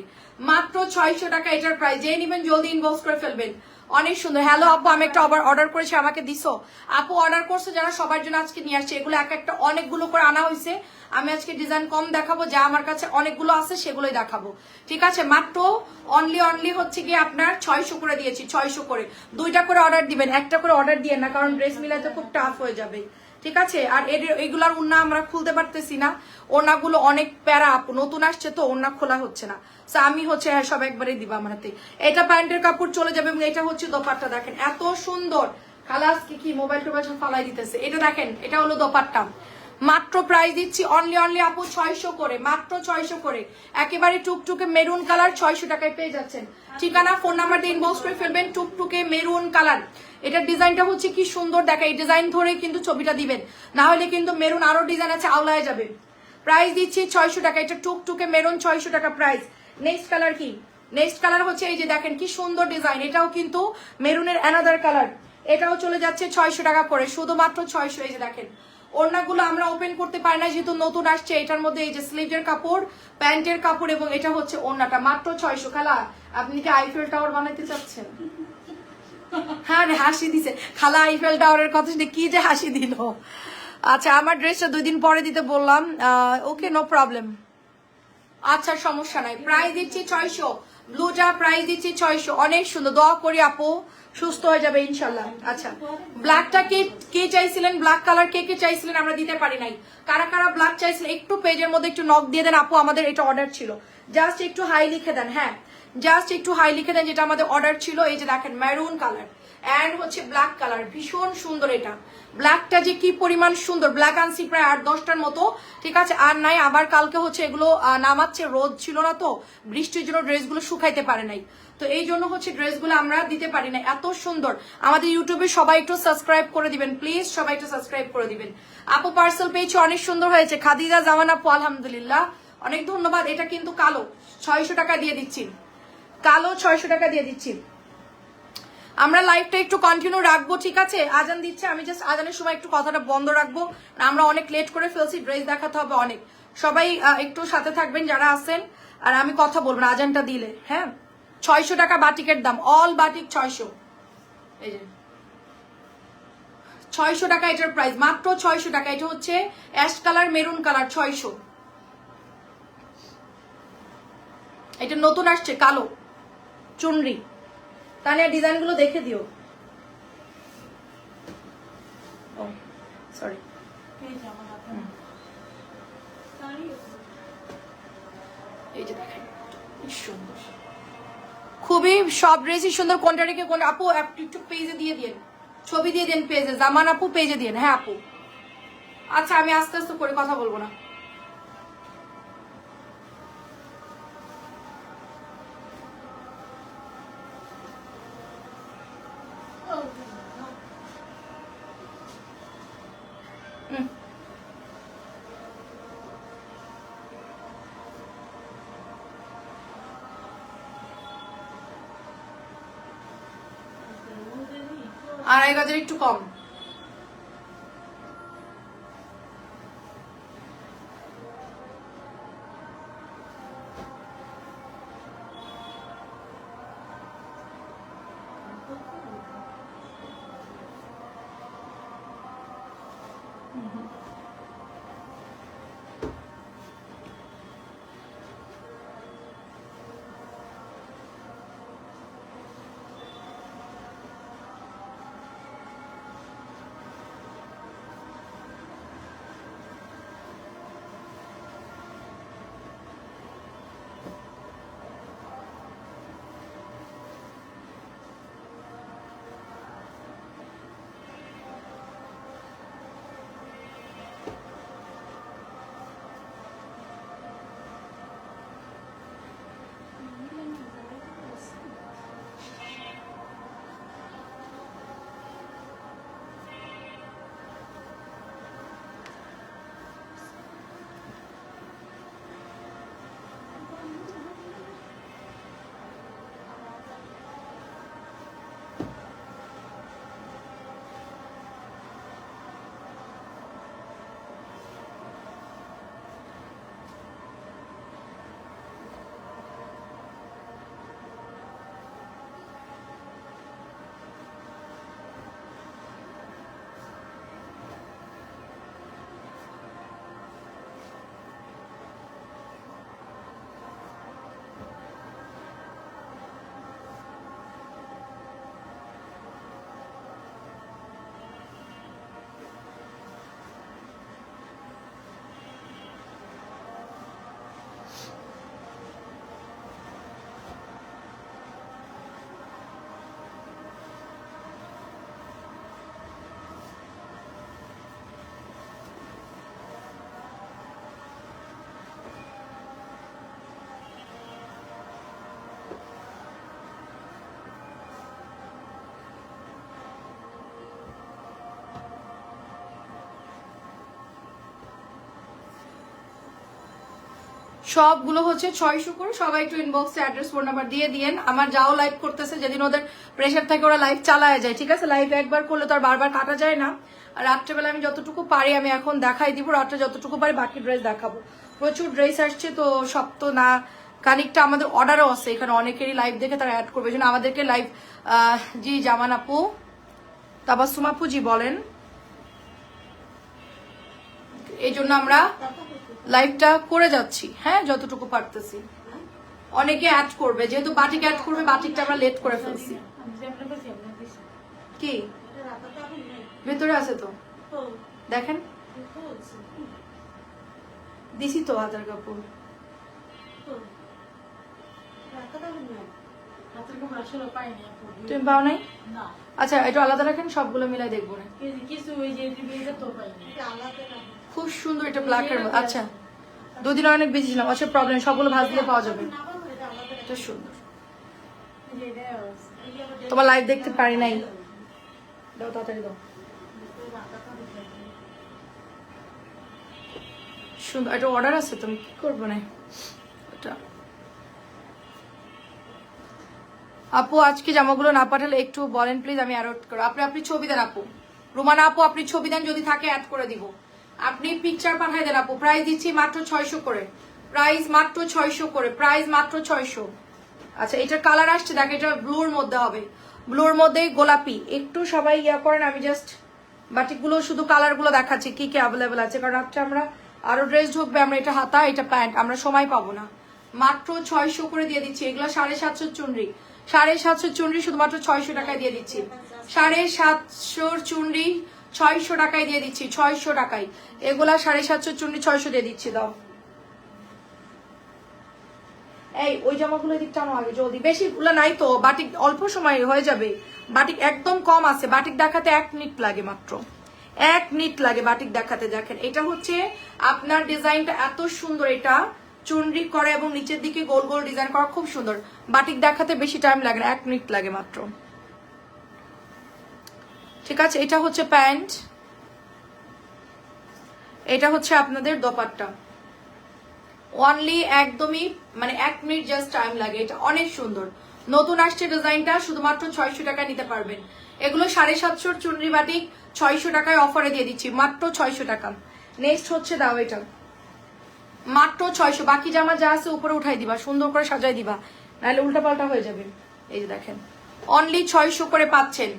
মাত্র 600 টাকা এটার প্রাইস। যে নিবেন জলদি ইনবক্স করে ফেলবেন, অনেক সুন্দর। হ্যালো আপু, আমি একটা অর্ডার করেছি, আমাকে দিছো আপু, অর্ডার করছো যারা সবার জন্য আজকে নিয়ে আসছে। এগুলো এক একটা অনেকগুলো করে আনা হয়েছে, আমি আজকে ডিজাইন কম দেখাবো, যা আমার কাছে অনেকগুলো আছে সেগুলোই দেখাবো, ঠিক আছে। মাত্র অনলি হচ্ছে গিয়ে আপনার 600 করে দিয়েছি, 600 করে। 2টা করে অর্ডার দিবেন, একটা করে অর্ডার দিয়ে না, কারণ ড্রেস মিলাতে খুব টাফ হয়ে যাবে, ঠিক আছে। আর এগুলার ওড়না আমরা খুলতে পারতেছি না, ওড়নাগুলো অনেক প্যারা আপু, নতুন আসছে তো ওড়না খোলা হচ্ছে না। সো আমি হচ্ছে হ্যাঁ সব একবারে দিবা আমার হাতে। এটা প্যান্টের কাপড় চলে যাবে এবং এটা হচ্ছে দোপাট্টা। দেখেন এত সুন্দর, খালাস কি মোবাইল টোবাইল সব ফালাই দিতেছে। এটা দেখেন, এটা হলো দোপাট্টা। মাত্র প্রাইস দিচ্ছি অনলি আপু 600 করে, মাত্র 600 করে। একেবারে টুকটুকে মেরুন কালার 600 টাকায় পেয়ে যাচ্ছেন। ঠিকানা ফোন নাম্বার দিয়ে ইনবক্স করে ফেলবেন। টুকটুকে মেরুন কালার, এটার ডিজাইনটা হচ্ছে কি সুন্দর দেখা, এই ডিজাইন ধরে কিন্তু ছবিটা দিবেন, না হলে কিন্তু মেরুন আরো ডিজাইন আছে আওলায় যাবে। প্রাইস দিচ্ছি 600 টাকা, এটা টুকটুকে মেরুন 600 টাকা প্রাইস। নেক্সট কালার কি, নেক্সট কালার হচ্ছে এই যে দেখেন কি সুন্দর ডিজাইন, এটাও কিন্তু মেরুনের অ্যানাদার কালার। এটাও চলে যাচ্ছে 600 টাকা করে, শুধুমাত্র 600। এই যে দেখেন ওড়নাগুলো আমরা ওপেন করতে পারি না যেহেতু নতুন আসছে। এটার মধ্যে এই যে স্লিভের কাপড়, প্যান্টের কাপড় এবং এটা হচ্ছে ওড়নাটা, মাত্র 600। খালা আপনি কি আইফেল টাওয়ার বানাইতে চাচ্ছেন? হ্যাঁ হাসি দিছে খালা, আইফেল টাওয়ারের কথা শুনে কি যে হাসি দিল। আচ্ছা আমার ড্রেসটা 2 দিন পরে দিতে বললাম, ওকে নো প্রবলেম। আচ্ছা সমস্যা নাই, প্রাইস দিচ্ছি 600। ব্লুটা প্রাইস দিচ্ছি 600, অনেক সুন্দর। দোয়া করি আপু সুস্থ হয়ে যাবে ইনশাল্লাহ। আচ্ছা ব্ল্যাকটা কে চাইছিলেন, ব্ল্যাক কালার কে চাইছিলেন, আমরা দিতে পারি নাই। কারা কারা ব্ল্যাক চাইছিলেন একটু পেজের মধ্যে একটু নক দিয়ে দেন আপু, আমাদের এটা অর্ডার ছিল। জাস্ট একটু হাই লিখে দেন, হ্যাঁ জাস্ট একটু হাই লিখে দেন যেটা আমাদের অর্ডার ছিল। এই যে দেখেন মেরুন কালার অ্যান্ড হচ্ছে ব্ল্যাক কালার, ভীষণ সুন্দর। এটা ব্ল্যাকটা যে কি পরিমাণ সুন্দর, ব্ল্যাক আনছি প্রায় 8-10টার মতো, ঠিক আছে আর নাই। আবার কালকে হচ্ছে এগুলো নামাচ্ছে, রোদ ছিল না তো বৃষ্টির জন্য ড্রেসগুলো শুকাইতে পারে নাই, তো এই জন্য হচ্ছে ড্রেসগুলো আমরা দিতে পারি না। এত সুন্দর। আমাদের ইউটিউবে সবাই একটু সাবস্ক্রাইব করে দিবেন প্লিজ, সবাই একটু সাবস্ক্রাইব করে দিবেন। আপু পার্সেল পেয়েছি, অনেক সুন্দর হয়েছে। খাদিজা জামান আপু আলহামদুলিল্লাহ অনেক ধন্যবাদ। এটা কিন্তু কালো, 600 টাকা দিয়ে দিচ্ছি, কালো 600 টাকা দিয়ে দিচ্ছি। আমরা লাইভটা একটু কন্টিনিউ রাখবো, ঠিক আছে? আজান দিচ্ছে, আমি জাস্ট আজানের সময় একটু কথাটা বন্ধ রাখবো, আমরা অনেক লেট করে ফেলছি, ড্রেস দেখাতে হবে অনেক। সবাই একটু সাথে থাকবেন যারা আছেন, আর আমি কথা বলবো না আজানটা দিলে। হ্যাঁ 600 টাকা বাটিকের দাম, অল বাটিক 600। এই যে 600 টাকা এটার প্রাইস, মাত্র 600 টাকা। এটা হচ্ছে অ্যাশ কালার মেরুন কালার 600। এটা নতুন আসছে কালো চুনরি। তাহলে ডিজাইনগুলো দেখে দিও। ও সরি, এই যে দেখেন সুন্দর, খুবই সব ড্রেসই সুন্দর। কোনটা রেখে কোন আপু একটু পেজে দিয়ে দিন, ছবি দিয়ে দিন পেজে, জামান আপু পেজে দিন। হ্যাঁ আপু আচ্ছা আমি আস্তে আস্তে করে কথা বলবো না। আড়াই গজের একটু কম। সবগুলো হচ্ছে 600 করে। সবাই একটু ইনবক্সে অ্যাড্রেস ফোন নাম্বার দিয়ে দিয়েন। আমার যাও লাইভ করতেছে, যেদিন ওদের প্রেশার থাকে ওরা লাইভ চালায় যায়, ঠিক আছে? লাইভ একবার করলে তো আর বারবার কাটা যায় না। আর রাত্রেবেলা আমি যতটুকু পারি আমি এখন দেখাই দিব, রাত্রে যতটুকু পারি বাকি ড্রেস দেখাবো। প্রচুর ড্রেস আসছে, তো সব তো না, খানিকটা আমাদের অর্ডারও আছে এখানে, অনেকেরই লাইভ দেখে তারা অ্যাড করবে, জন্য আমাদেরকে লাইভ জি জামান আপু, তাবাসসুম আপু জি বলেন, এই জন্য আমরা লাইভটা করে যাচ্ছি, হ্যাঁ যতটুকু পারতেছি। অনেকে অ্যাড করবে, যেহেতু বাটিক অ্যাড করবে, বাটিকটা আমরা লেট করে ফেলছি। কি ভেতরে আছে তো দেখেন, দিছি তো হাতের কাপড়। তুমি পাও নাই? আচ্ছা এটা আলাদা রাখেন, সবগুলো মিলাই দেখবো না। খুব সুন্দর এটা ব্ল্যাকের, আচ্ছা দুদিন অনেক বেশি ছিলাম, আচ্ছা প্রবলেম, সবগুলো ভাজ দিলে পাওয়া যাবে। এটা সুন্দর, তোমার লাইভ দেখতে পারি নাই, দাও তাড়াতাড়ি দাও। সুন্দর, এটা অর্ডার আছে, তুমি কি করবো না এটা। আপু আজকে জামাগুলো না পাঠালে একটু বলেন প্লিজ, আমি অ্যাড করো। আপনি ছবি দেন আপু, রুমানা আপু আপনি ছবি দেন, যদি থাকে অ্যাড করে দিব। আপনি পিকচার পাঠাই দেন আপু। প্রাইস দিচ্ছি মাত্র 600 করে, প্রাইস মাত্র 600 করে, প্রাইস মাত্র 600। আচ্ছা এটার কালার আসছে, দেখ এটা ব্লুর মধ্যে হবে, ব্লুর মধ্যে গোলাপি। একটু সবাই ইয়া করেন, আমি জাস্ট বাটিকগুলো শুধু কালারগুলো দেখাচ্ছি কি কি অ্যাভেলেবেল আছে, কারণ আজকে আমরা আরো ড্রেস ঢুকবে। আমরা এটা হাতা, এটা প্যান্ট, আমরা সময় পাবো না। মাত্র 600 করে দিয়ে দিচ্ছি। এগুলো 750 চুনরি, 750 চুনরি শুধুমাত্র 600 টাকায় দিয়ে দিচ্ছি। 750 চুনরি 600 টাকায় দিয়ে দিচ্ছি, 600 টাকায়। এগুলা 750 চুনরি 600 দিয়ে দিচ্ছি। দাও এই ওই জামাগুলো দিকটা আনো আগে জলদি, বেশি গুলো নাই তো, বাটিক অল্প সময় হয়ে যাবে, বাটিক একদম কম আছে। বাটিক দেখাতে 1 মিনিট লাগে, মাত্র 1 মিনিট লাগে বাটিক দেখাতে। দেখেন এটা হচ্ছে আপনার ডিজাইনটা এত সুন্দর, এটা চুনরি করা এবং নিচের দিকে গোল গোল ডিজাইন করা, খুব সুন্দর। বাটিক দেখাতে বেশি টাইম লাগে না, 1 মিনিট লাগে মাত্র। ঠিক আছে, এটা হচ্ছে প্যান্ট, এটা হচ্ছে আপনাদের দোপাট্টা। অনলি একদমই মানে 1 মিনিট জাস্ট টাইম লাগে, এটা অনেক সুন্দর। নতুন আসছে ডিজাইনটা, শুধুমাত্র 600 টাকায় নিতে পারবেন। এগুলো 750 চুনরি বাটিক 600 টাকায় অফারে দিয়ে দিচ্ছি, মাত্র 600 টাকা। নেক্সট হচ্ছে দাও এটা, মাত্র 600। বাকি জামা যা আছে উপরে উঠাই দিবা, সুন্দর করে সাজাই দিবা, নাহলে উল্টাপাল্টা হয়ে যাবে। এই যে দেখেন অনলি 600 করে পাচ্ছেন।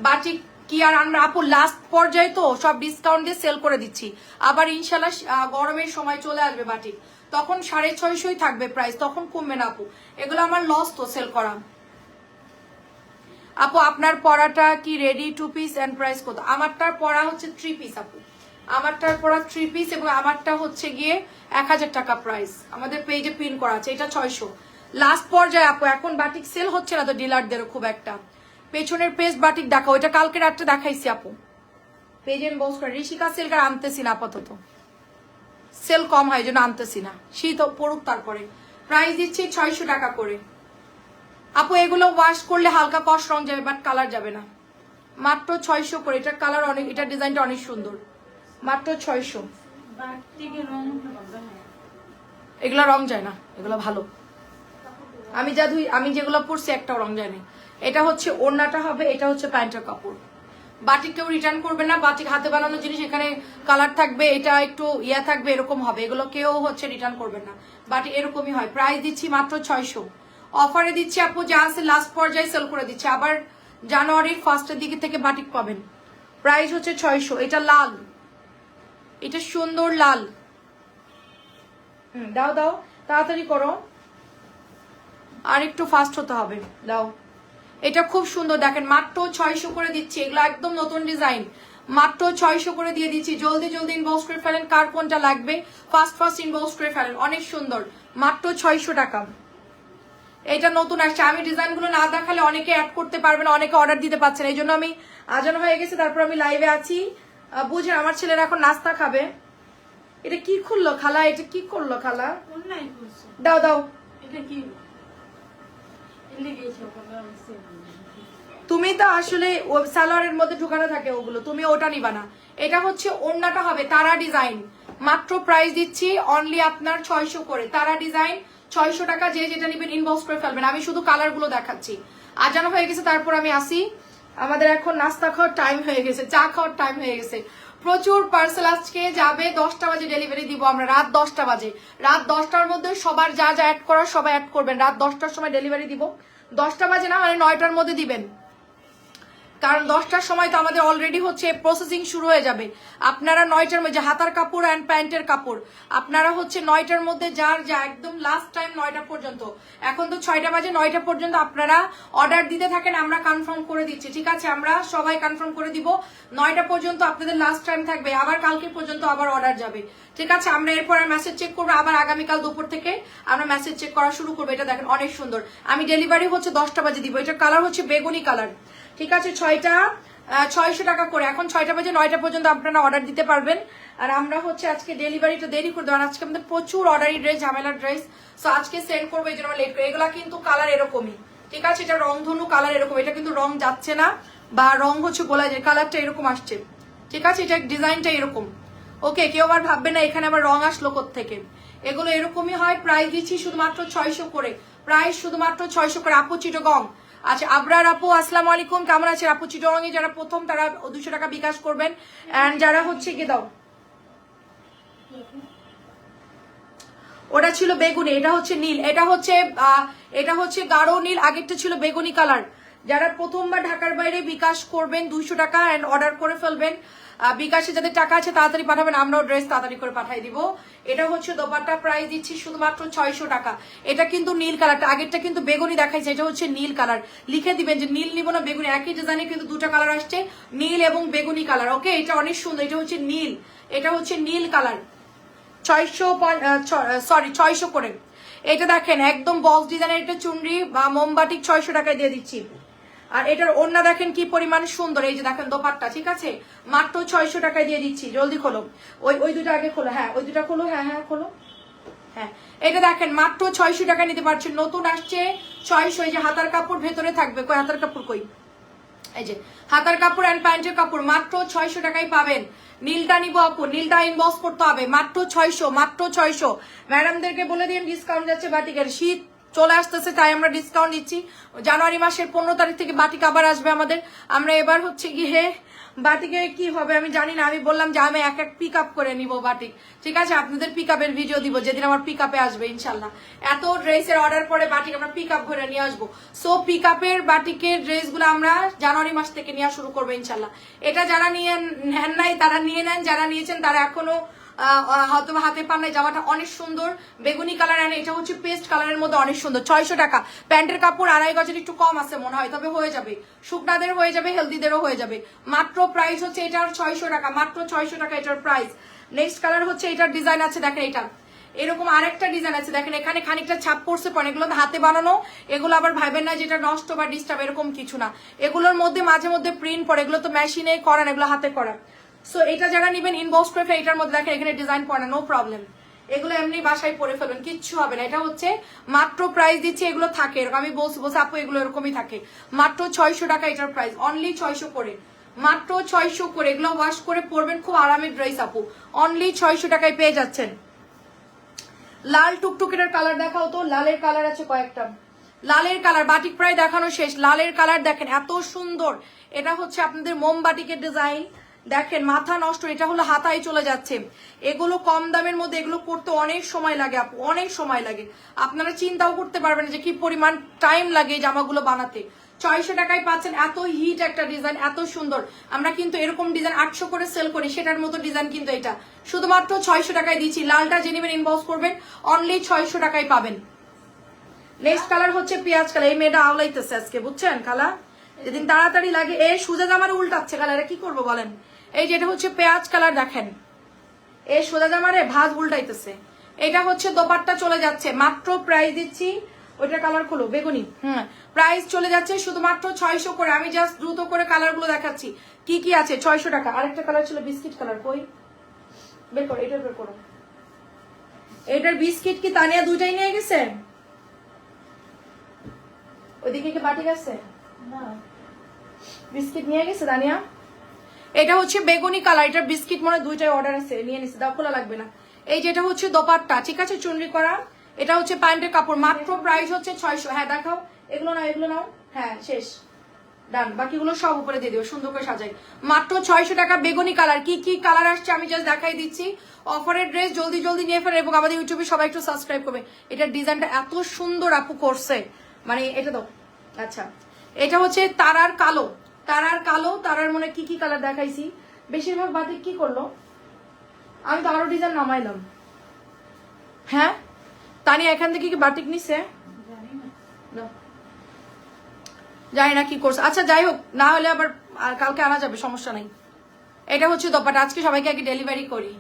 বাটিক কি আর আমরা আপু লাস্ট পর্যায়ে তো সব ডিসকাউন্ট দিয়ে সেল করে দিচ্ছি। আবার ইনশাল্লাহ গরমের সময় চলে আসবে বাটিক, তখন 650 থাকবে প্রাইস, তখন কমবে না আপু। এগুলো আমার লস তো সেল করা। আপু আপনার পরাটা কি রেডি 2 পিস এন্ড প্রাইস কত? আমারটার পরা হচ্ছে 3 পিস আপু, আমারটার পরা 3 পিস, এবং আমারটা হচ্ছে গিয়ে 1000 টাকা প্রাইস। আমাদের পেজে পিন করা আছে, এটা 600 লাস্ট পর্যায়ে আপু। এখন বাটিক সেল হচ্ছে না তো ডিলারদেরও খুব একটা। পেছনের পেজ বাটিক দেখাও, এটা কালকে রাত্রে দেখাইছি আপু, পেজে বস করে। ঋষিকা সিল্ক আর আনতেছি না আপাতত, সেল কম হয় জন্য আনতেছি না, শীত পড়ুক তারপরে। প্রাইস দিচ্ছি 600 টাকা করে আপু। এগুলো ওয়াশ করলে হালকা কস রং যাবে, বাট কালার যাবে না। মাত্র 600 করে, এটার কালার অনেক, এটার ডিজাইনটা অনেক সুন্দর, মাত্র 600। এগুলো রং যায় না, এগুলো ভালো। আমি যেগুলো পরছি একটাও রং যায় না। এটা হচ্ছে ওড়নাটা হবে, এটা হচ্ছে প্যান্টের কাপড়। বাটিক কেউ রিটার্ন করবে না, বাটিক হাতে বানানো জিনিস, এখানে কালার থাকবে, এটা একটু ইয়া থাকবে, এরকম হবে। এগুলো কেউ হচ্ছে রিটার্ন করবে না, বাটিক এরকমই হয়। প্রাইস দিচ্ছি মাত্র 600। অফারে দিচ্ছি আপু, যা আছে লাস্ট পর্যায়ে সেল করে দিচ্ছি, আবার জানুয়ারির ফার্স্টের দিকে থেকে বাটিক পাবেন। প্রাইস হচ্ছে 600। এটা লাল, এটা সুন্দর লাল। দাও দাও তাড়াতাড়ি করো, আর একটু ফাস্ট হতে হবে, দাও। এটা খুব সুন্দর, দেখেন মাত্র 600 করে দিচ্ছি। এগুলো একদম নতুন ডিজাইন, মাত্র 600 করে দিয়ে দিচ্ছি। জলদি জলদি ইনবক্স করে ফেলেন, কার কোনটা লাগবে ফার্স্ট ইনবক্স করে ফেলেন। অনেক সুন্দর, মাত্র 600 টাকা। এটা নতুন আসছে, আমি ডিজাইনগুলো না দেখালে অনেকে অ্যাড করতে পারবে না, অনেকে অর্ডার দিতে পারছে না, এই জন্য আমি আজান হয়ে গেছে, তারপর আমি লাইভে আছি। বুঝেন, আমার ছেলেরা এখন নাস্তা খাবে। এটা কি খুললো খালা, এটা কি করলো খালা? দাও দাও, এটা কি? তুমি তো আসলে সালোয়ারের মধ্যে ঢুকানো থাকে ওগুলো, তুমি ওটা নিবা না। এটা হচ্ছে ওড়নাটা হবে তারা ডিজাইন, মাত্র প্রাইস দিচ্ছি অনলি আপনার 600 করে। তারা ডিজাইন 600 টাকা, যে যেটা নেবেন ইনবক্স করে ফেলবেন। আমি শুধু কালার গুলো দেখাচ্ছি। আজানো হয়ে গেছে, তারপর আমি আসি। আমাদের এখন নাস্তা খাওয়ার টাইম হয়ে গেছে, চা খাওয়ার টাইম হয়ে গেছে। প্রচুর পার্সেল আজকে যাবে, 10টা বাজে ডেলিভারি দিব আমরা, রাত 10টা বাজে। রাত 10টার মধ্যে সবার যা যা অ্যাড করার সবাই অ্যাড করবেন। রাত 10টার সময় ডেলিভারি দিব, 10টা বাজে না, মানে 9টার মধ্যে দিবেন, কারণ 10টার সময় তো আমাদের অলরেডি হচ্ছে প্রসেসিং শুরু হয়ে যাবে। আপনারা 9টার মধ্যে হাতার কাপড় অ্যান্ড প্যান্টের কাপড় আপনারা হচ্ছে 9টার মধ্যে যার যা একদম লাস্ট টাইম 9টা পর্যন্ত। এখন তো 6টা বাজে, 9টা পর্যন্ত আপনারা অর্ডার দিতে থাকেন, আমরা কনফার্ম করে দিচ্ছি। ঠিক আছে, আমরা সবাই কনফার্ম করে দিব। 9টা পর্যন্ত আপনাদের লাস্ট টাইম থাকবে, আবার কালকে পর্যন্ত আবার অর্ডার যাবে। ঠিক আছে, আমরা এরপর মেসেজ চেক করবো, আবার আগামীকাল দুপুর থেকে আমরা মেসেজ চেক করা শুরু করবো। এটা দেখেন অনেক সুন্দর। আমি ডেলিভারি হচ্ছে 10টা বাজে দিব। এটার কালার হচ্ছে বেগুনি কালার। ঠিক আছে, 600 টাকা করে। এখন 6টা বাজে, 9টা পর্যন্ত আপনারা অর্ডার দিতে পারবেন। আর আমরা হচ্ছে আজকে ডেলিভারিটা দেরি করে দেবেন। আজকে আমাদের প্রচুর অর্ডারি ড্রেস, ঝামেলার ড্রেস, সো আজকে সেন্ড করবো, এই জন্য লেট করে। এগুলা কিন্তু কালার এরকমই। ঠিক আছে, এটা রংধনু কালার এরকম, এটা কিন্তু রং যাচ্ছে না বা রং হচ্ছে গোলা, যে কালারটা এরকম আসছে। ঠিক আছে, এটা ডিজাইনটা এরকম। ওকে, কেউ আবার ভাববে না এখানে আবার রং আসলো কোত্থেকে। এগুলো এরকমই হয়। প্রাইস দিচ্ছি শুধুমাত্র 600 করে, প্রাইস শুধুমাত্র 600 করে। আপু চিটগং, আচ্ছা আবরার আপু আসসালামু আলাইকুম, কেমন আছেন আপু? চিটগং এ যারা প্রথম তারা 200 টাকা বিকাশ করবেন। এন্ড যারা হচ্ছে কি দাও, ওটা ছিল বেগুনি, এটা হচ্ছে নীল, এটা হচ্ছে গাঢ় নীল, আগেরটা ছিল বেগুনি কালার। যারা প্রথমবার ঢাকার বাইরে বিকাশ করবেন 200 টাকা এন্ড অর্ডার করে ফেলবেন। বিকাশে যাদের টাকা আছে তাড়াতাড়ি পাঠাবেন, আমরাও ড্রেস তাড়াতাড়ি করে পাঠাই দিব। এটা হচ্ছে দোপাট্টা, প্রাইস দিচ্ছি শুধুমাত্র 600 টাকা। এটা কিন্তু নীল কালারটা, আগেরটা কিন্তু বেগুনি দেখাইছে, এটা হচ্ছে নীল কালার। লিখে দিবেন যে নীল নিব না বেগুনি, একই ডিজাইনে কিন্তু দুটা কালার আসছে, নীল এবং বেগুনি কালার। ওকে, এটা অনেক সুন্দর, এটা হচ্ছে নীল, এটা হচ্ছে নীল কালার। 600 করে। এটা দেখেন একদম বক্স ডিজাইনের, এটা চুনরি বা মোমবাটিক 600 টাকায় দিয়ে দিচ্ছি। আর এটার ওড়না দেখেন কি পরিমাণ সুন্দর, এই যে দেখেন দোপাট্টা। ঠিক আছে, মাত্র 600 টাকায় দিয়ে দিচ্ছি। জলদি খোলো, ওই দুটো আগে খোলো, হ্যাঁ ওই দুটা খোলো, হ্যাঁ হ্যাঁ খোলো, হ্যাঁ। এটা দেখেন মাত্র 600 টাকায় নিতে পারছেন, নতুন আসছে 600। এই যে হাতার কাপড় ভেতরে থাকবে, কই হাতার কাপড় কই, এই যে হাতার কাপড় এন্ড প্যান্টের কাপড় মাত্র 600 টাকায় পাবেন। নীলটা নিব আপু, নীলটা ইনবক্স করতে হবে, মাত্র 600, মাত্র 600। ম্যাডামদেরকে বলে দিন ডিসকাউন্ট যাচ্ছে বাটিকের, শীত চলে আসতেছে তাই আমরা ডিসকাউন্ট দিচ্ছি। জানুয়ারি মাসের 15 তারিখ থেকে বাটিক আবার আসবে আমাদের। আমরা এবার হচ্ছে গিয়ে বাটিকে কি হবে আমি জানি না, আমি বললাম যে আমি এক পিক আপ করে নিব বাটিক। ঠিক আছে, আপনাদের পিক আপের ভিডিও দিব যেদিন আমার পিক আপে আসবে ইনশাল্লাহ। এত ড্রেসের অর্ডার পরে বাটিক আমরা পিক আপ করে নিয়ে আসবো। সো পিক আপের বাটিকের ড্রেসগুলো আমরা জানুয়ারি মাস থেকে নেওয়া শুরু করবো ইনশাল্লাহ। এটা যারা নিয়ে নেন নাই তারা নিয়ে নেন, যারা নিয়েছেন তারা এখনো হয়তো হাতে পান নাই। জামাটা অনেক সুন্দর, বেগুনি কালার, আর এটা হচ্ছে পেস্ট কালারের মধ্যে অনেক সুন্দর। 600 টাকা। প্যান্টের কাপড় 2.5 গজের একটু কম আছে মনে হয়, তবে হয়ে যাবে, শুকনাদের হয়ে যাবে, হেলদিদেরও হয়ে যাবে। মাত্র প্রাইস হচ্ছে এটার 600 টাকা, মাত্র 600 টাকা এটার প্রাইস। নেক্সট কালার হচ্ছে এটার ডিজাইন আছে দেখেন, এটা এরকম আরেকটা ডিজাইন আছে দেখেন, এখানে খানিকটা ছাপ পড়ছে পরে, এগুলো হাতে বানানো, এগুলো আবার ভাইবেন না যেটা নষ্ট বা ডিস্টার্ব, এরকম কিছু না। এগুলোর মধ্যে মাঝে মধ্যে প্রিন্ট পড়ে, এগুলো তো মেশিনে করেন, এগুলো হাতে করা। সো এটা যারা নিবেন ইনবক্স করে ফেলে, এটার মধ্যে দেখেন এখানে ডিজাইন পড়ে না, নো প্রবলেম, এগুলো এমনি বাসায় পরে ফেলবেন, কিচ্ছু হবে না। এটা হচ্ছে মাত্র প্রাইস দিচ্ছি, এগুলো থাকে এরকম, আমি বলছি আপু এগুলো এরকমই থাকে। মাত্র 600 টাকা এটার প্রাইস, অনলি 600 করে, মাত্র 600 করে। এগুলো ওয়াশ করে পরবেন, খুব আরামের ড্রেস আপু, অনলি 600 টাকায় পেয়ে যাচ্ছেন। লাল টুকটুকের কালার দেখাও তো, লালের কালার আছে কয়েকটা, লালের কালার বাটিক প্রায় দেখানো শেষ। লালের কালার দেখেন এত সুন্দর, এটা হচ্ছে আপনাদের মোমবাটিকের ডিজাইন, দেখেন মাথা নষ্ট, এটা হলো হাতায় চলে যাচ্ছে। এগুলো কম দামের মধ্যে, এগুলো করতে অনেক সময় লাগে আপু, অনেক সময় লাগে, আপনারা চিন্তাও করতে পারবেন যে কি পরিমাণ টাইম লাগে এই জামাগুলো বানাতে। 600 টাকায় পাচ্ছেন এত হিট একটা ডিজাইন, এত সুন্দর। আমরা কিন্তু এরকম ডিজাইন 800 করে সেল করি, সেটার মতো ডিজাইন কিন্তু এটা শুধুমাত্র 600 টাকায় দিচ্ছি। লালটা যে নেবেন ইনবক্স করবেন, অনলি 600 টাকায় পাবেন। নেক্সট কালার হচ্ছে পেঁয়াজ কালার, এই মেয়েটা আওলাইতেছে আজকে বুঝছেন, কালা যেদিন তাড়াতাড়ি লাগে এ সোজা জামার উল্টাচ্ছে কালার, কি করবো বলেন। এই যে এটা হচ্ছে পেঁয়াজ কালার, দেখেন এই সোজা জামারে ভাজ উল্টাইতেছে। এটা হচ্ছে দোপাট্টা চলে যাচ্ছে, মাত্র প্রাইস দিচ্ছি, ওইটা কালার খোলো বেগুনি, প্রাইস চলে যাচ্ছে শুধুমাত্র 600 করে। আমি জাস্ট দ্রুত করে কালার গুলো দেখাচ্ছি কি কি আছে। 600 টাকা। আরেকটা কালার ছিল বিস্কিট কালার, কই বের করো, এটা বের করো। এটার বিস্কিট কি তানিয়া দুইটাই নিয়ে গেছে? ওইদিকে কি বাটি গেছে না, বিস্কিট নিয়ে গেছে তানিয়া। এটা হচ্ছে বেগুনি কালার, এটা বিস্কিট মনে দুইটাই অর্ডার আছে, নিয়ে নিছি, দাও, খোলা লাগবে না। এই যেটা হচ্ছে দোপাট্টা, ঠিক আছে, চুনরি করা, এটা হচ্ছে প্যান্টের কাপড়, মাত্র প্রাইস হচ্ছে 600। হ্যাঁ দেখাও, এগুলো নাও, এগুলো নাও, হ্যাঁ শেষ, ডান, বাকিগুলো সব উপরে দিয়ে দিও, সুন্দর করে সাজাই। মাত্র 600 টাকা বেগুনি কালার। কি কি কালার আসছে আমি জাস্ট দেখাই দিচ্ছি। অফারের ড্রেস জলদি জলদি নিয়ে ফেলে, এবং আমাদের ইউটিউবে সবাই একটু সাবস্ক্রাইব করবে। এটার ডিজাইনটা এত সুন্দর আপু করছে, মানে এটা দাও। আচ্ছা, এটা হচ্ছে তারার কালো, তারার কালো, তারার মনে কি কি কালার দেখাইছি, বেশিরভাগ বাতিক কি করলো, আমি তো আরো ডিজাইন নামাইলাম। হ্যাঁ তানিয়া এখান থেকে কি বাটিক নিছে, জানি না কি করছে। আচ্ছা যাই হোক, না হলে আবার কালকে আনা যাবে, সমস্যা নাই। এটা হচ্ছে দোপাট্টা, আজকে সবাইকে আগে ডেলিভারি করি।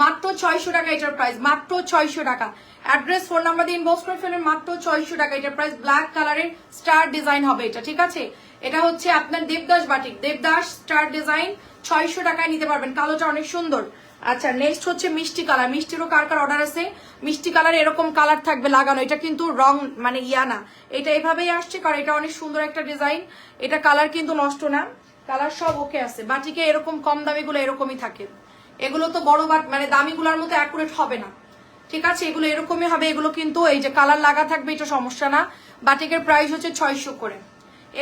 মাত্র 600 টাকা এটার প্রাইস, মাত্র 600 টাকা। অ্যাড্রেস ফোন নাম্বার দিয়ে ইনবক্স করে ফেলেন, মাত্র 600 টাকা এটার প্রাইস। ব্ল্যাক কালারের স্টার ডিজাইন হবে এটা, ঠিক আছে। এটা হচ্ছে আপনার Devdas batik, Devdas star design, 600 টাকায় নিতে পারবেন। কালোটা অনেক সুন্দর। আচ্ছা নেক্সট হচ্ছে মিষ্টি কালার। মিষ্টিরও কার কার অর্ডার আছে, মিষ্টি কালার এরকম কালার থাকবে লাগানো, এটা কিন্তু রং মানে ইয়া না, এটা এভাবেই আসছে, কারণ এটা অনেক সুন্দর একটা ডিজাইন। এটা কালার কিন্তু নষ্ট না, কালার সব ওকে আছে। বাটিকে এরকম কম দামিগুলো এরকমই থাকে, এগুলো তো বড় মানে দামিগুলোর মতো অ্যাকুরেট হবে না, ঠিক আছে, এগুলো এরকমই হবে। এগুলো কিন্তু এই যে কালার লাগা থাকবে, এটা সমস্যা না। বাটিকের প্রাইস হচ্ছে 600 করে।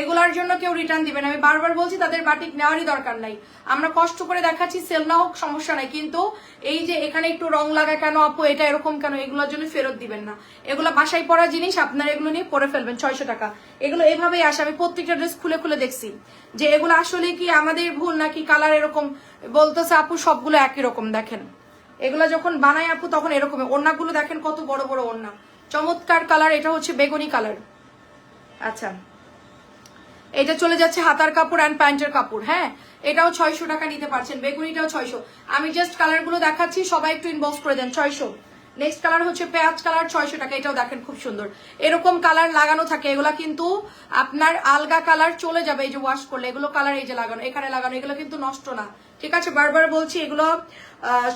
এগুলোর জন্য কেউ রিটার্ন দিবে না, আমি বারবার বলছি, তাদের বাটিক নেওয়ারই দরকার নাই। আমরা কষ্ট করে দেখাচ্ছি, সেল না হোক সমস্যা নাই, কিন্তু এই যে এখানে একটু রং লাগা কেন আপু, এটা এরকম কেন, এগুলোর জন্য ফেরত দিবেন না। এগুলো বাসায় পরা জিনিস, আপনারা এগুলো নিয়ে পরে ফেলবেন। 600 টাকা এগুলো এভাবেই আসে। আমি প্রত্যেকটা ড্রেস খুলে খুলে দেখছি যে এগুলো আসলে কি আমাদের ভুল নাকি কালার এরকম বলতেছে আপু, সবগুলো একই রকম। দেখেন এগুলো যখন বানায় আপু তখন এরকম, ওড়নাগুলো দেখেন কত বড় বড় ওড়না, চমৎকার কালার। এটা হচ্ছে বেগুনি কালার। আচ্ছা এটা চলে যাচ্ছে হাতার কাপড় অ্যান্ড প্যান্টের কাপড়। হ্যাঁ এটাও 600 টাকা নিতে পারছেন, বেগুনিটাও 600। আমি জাস্ট কালারগুলো দেখাচ্ছি, সবাই একটু ইনবক্স করে দেন। 600। নেক্সট কালার হচ্ছে পেঁয়াজ কালার, 600 টাকা। এটাও দেখেন খুব সুন্দর, এরকম কালার লাগানো থাকে। এগুলা কিন্তু আপনার আলগা কালার চলে যাবে, এই যে ওয়াশ করলে এগুলো কালার এই যে লাগানো, এখানে লাগানো, এগুলো কিন্তু নষ্ট না, ঠিক আছে। বারবার বলছি এগুলো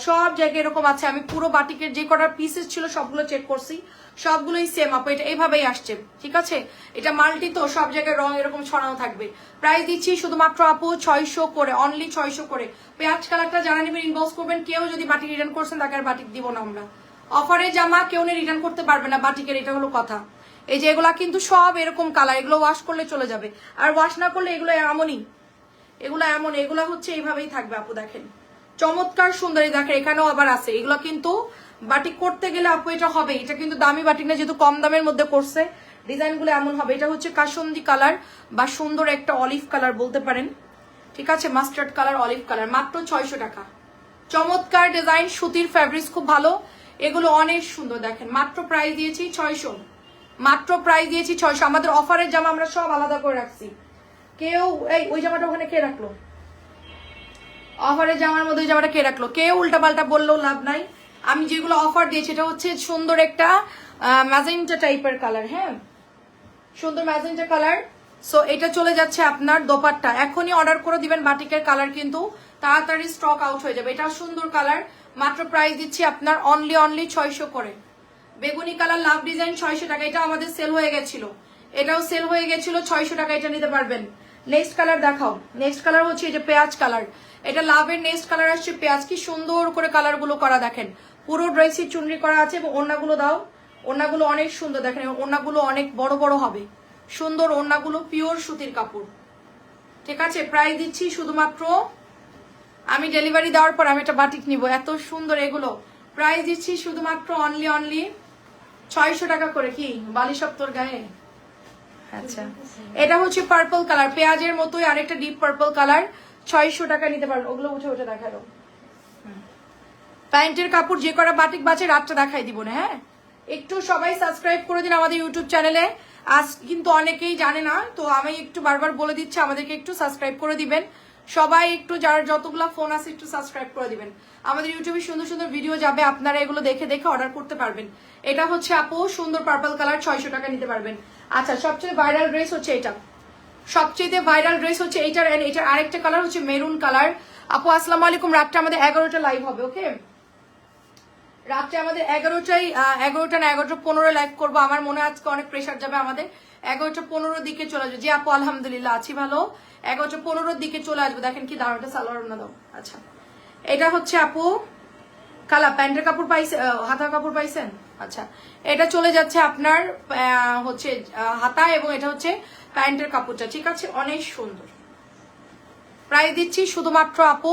সব জায়গায় এরকম আছে। আমি পুরো বাটিকের যে কটা পিসেস ছিল সবগুলো চেক করছি, সবগুলোই সেম আপু, এটা এইভাবেই আসছে, ঠিক আছে। এটা মাল্টি তো, সব জায়গায় রং এরকম ছড়ানো থাকবে। প্রাইস দিচ্ছি শুধুমাত্র আপু 600 করে, অনলি 600 করে। পেঁয়াজ কালারটা যারা নেবেন ইনবক্স করবেন। কেউ যদি বাটিক রিটার্ন করছেন তাকে আর বাটিক দিব না আমরা। অফারের জামা কেউ রিটার্ন করতে পারবে না বাটিকের, এটা হলো কথা। এই যে এগুলা কিন্তু সব এরকম কালার, এগুলো ওয়াশ করলে চলে যাবে, আর ওয়াশ না করলে এগুলো এমনই, এগুলো এমন, এগুলো হচ্ছে এইভাবেই থাকবে আপু। দেখেন চমৎকার সুন্দরী, দেখেন এখানেও আবার আছে। এগুলো কিন্তু বাটিক করতে গেলে আপু এটা হবে, এটা কিন্তু দামি বাটিক না, যেহেতু কম দামের মধ্যে করছে, ডিজাইনগুলো এমন হবে। এটা হচ্ছে কাসুন্দি কালার বা সুন্দর একটা অলিভ কালার বলতে পারেন, ঠিক আছে, মাস্টার্ড কালার, অলিভ কালার, মাত্র 600 টাকা। চমৎকার ডিজাইন, সুতির ফ্যাব্রিক্স খুব ভালো, এগুলো অনেক সুন্দর। দেখেন মাত্র প্রাইস দিয়েছি 600, মাত্র প্রাইস দিয়েছি 600। আমাদের অফারের জামা আমরা সব আলাদা করে রাখছি। কেউ এই ওই জামাটা ওখানে কে রাখলো, অফারের জামার মধ্যে ওই জামাটা কে রাখলো, কেউ উল্টা পাল্টা বললেও লাভ নাই। আমি যেগুলো অফার দিয়েছি এটা হচ্ছে সুন্দর একটা ম্যাজেন্টা টাইপের কালার, হ্যাঁ সুন্দর ম্যাজেন্টা কালার। সো এটা চলে যাচ্ছে আপনার দোপাট্টা, এখনই অর্ডার করে দিবেন। বাটিকের কালার কিন্তু তাড়াতাড়ি স্টক আউট হয়ে যাবে। এটা সুন্দর কালার, মাত্র প্রাইস দিচ্ছি আপনার অনলি 600 করে। বেগুনি কালার লাভ ডিজাইন 600 টাকা, এটা আমাদের সেল হয়ে গেছিল, এটাও সেল হয়ে গেছিল। 600 টাকা এটা নিতে পারবেন। নেক্সট কালার দেখাও। নেক্সট কালার হচ্ছে এই যে পেঁয়াজ কালার, এটা লাভের নেক্সট কালার আসছে পেঁয়াজ। কি সুন্দর করে কালার গুলো করা, দেখেন পুরো ড্রেসই চুনরি করা আছে। এবং ওড়নাগুলো দাও, ওড়নাগুলো অনেক সুন্দর, দেখেন ওড়নাগুলো অনেক বড় বড় হবে, সুন্দর ওড়নাগুলো, পিওর সুতির কাপড়, ঠিক আছে। প্রাইস দিচ্ছি শুধুমাত্র, আমি ডেলিভারি দেওয়ার পর আমি একটা বাটিক নিব, এত সুন্দর এগুলো। প্রাইস দিচ্ছি শুধুমাত্র অনলি 600 টাকা করে। কি বালি সপ্তর গায়ে। আচ্ছা এটা হচ্ছে পার্পল কালার, পেঁয়াজের মতোই আরেকটা ডিপ পার্পল কালার, 600 টাকা নিতে পারবেন। ওগুলো উঠে উঠে দেখালো। প্যান্টের কাপড় যে করা বাটিক বাজে রাতটা দেখাই দিব না। হ্যাঁ একটু সবাই সাবস্ক্রাইব করে দিন আমাদের ইউটিউব চ্যানেলে, আজ কিন্তু অনেকেই জানে না, তো আমি একটু বারবার বলে দিচ্ছি, আমাদেরকে একটু সাবস্ক্রাইব করে দিবেন সবাই, একটু যারা যতগুলা ফোন আছে একটু সাবস্ক্রাইব করে দিবেন। আমাদের ইউটিউবে সুন্দর সুন্দর ভিডিও যাবে, আপনারা এগুলো দেখে দেখে অর্ডার করতে পারবেন। এটা হচ্ছে আপু সুন্দর পার্পল কালার, 600 টাকা নিতে পারবেন। আচ্ছা সবচেয়ে ভাইরাল ড্রেস হচ্ছে এটা, সবচেয়ে ভাইরাল ড্রেস হচ্ছে এইটার, এটার আরেকটা কালার হচ্ছে মেরুন কালার। আপু আসসালামু আলাইকুম, রাতটা আমাদের 11টা লাইভ হবে, ওকে রাত্রে আমাদের 11টা না 11:15 লাইভ করবো। আমার মনে হয় আজকে অনেক প্রেশার যাবে আমাদের। 11:15 দিকে চলে আসবে। জি আপু আলহামদুলিল্লাহ আছি ভালো। 11:15 দিকে চলে আসবে। দেখেন কি দারুণটা সালোয়ার না দাও। আচ্ছা এটা হচ্ছে আপু কালা প্যান্টের কাপড় পাইছে, হাতার কাপড় পাইছেন। আচ্ছা এটা চলে যাচ্ছে আপনার হচ্ছে হাতা, এবং এটা হচ্ছে প্যান্টের কাপড়টা, ঠিক আছে। অনেক সুন্দর। প্রাইস দিচ্ছি শুধুমাত্র আপু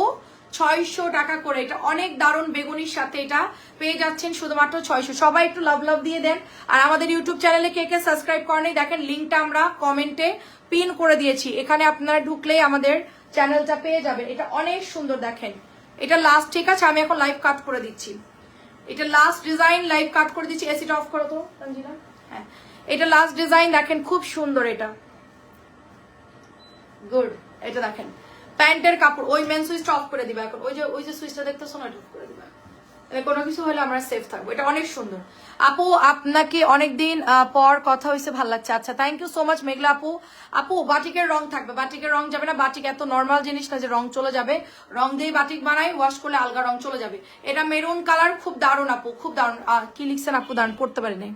600 টাকা করে। এটা অনেক দারুণ বেগুনির সাথে এটা পেয়ে যাচ্ছেন শুধুমাত্র 600। সবাই একটু লাভ লাভ দিয়ে দেন। আর আমাদের ইউটিউব চ্যানেলে কে কে সাবস্ক্রাইব করেনি দেখেন, লিঙ্কটা আমরা কমেন্টে পিন করে দিয়েছি। এখানে আপনারা ঢুকলেই আমাদের চ্যানেলটা পেয়ে যাবেন। এটা অনেক সুন্দর দেখেন। এটা লাস্ট, ঠিক আছে। আমি এখন লাইভ কাট করে দিচ্ছি। এটা লাস্ট ডিজাইন, লাইভ কাট করে দিচ্ছি। এসিটা অফ করো তো তানজিলা। হ্যাঁ এটা লাস্ট ডিজাইন দেখেন, খুব সুন্দর। এটা গুড। এটা দেখেন প্যান্টের কাপড়। ওই মেন সুইচটা অফ করে দিবা এখন। ওই যে সুইচটা দেখতেছো না, এটা অফ করে দিবা। কোনো কিছু হলে আমরা সেফ থাকবো। এটা অনেক সুন্দর। আপু আপনাকে অনেকদিন পর কথা হয়েছে, ভালো লাগছে। আচ্ছা থ্যাংক ইউ সো মাচ মেঘলা আপু। আপু বাটিকের রং থাকবে, বাটিকের রং যাবে না। বাটিক এত নর্মাল জিনিস না যে রং চলে যাবে। রং দিয়ে বাটিক বানাই, ওয়াশ করলে আলগা রং চলে যাবে। এটা মেরুন কালার, খুব দারুণ আপু, খুব দারুণ। কি লিখছেন আপু? দারুণ, পড়তে পারি নাই।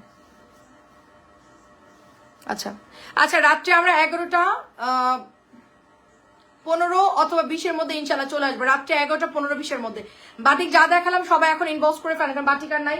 আচ্ছা আচ্ছা রাত্রে আমরা 11:15 অথবা 20-এর মধ্যে ইনশাল্লাহ চলে আসবে। রাত্রে 11:15-20-এর মধ্যে। বাটিক যা দেখালাম সবাই এখন ইনবক্স করে ফেলেন, কারণ বাটিক আর নাই।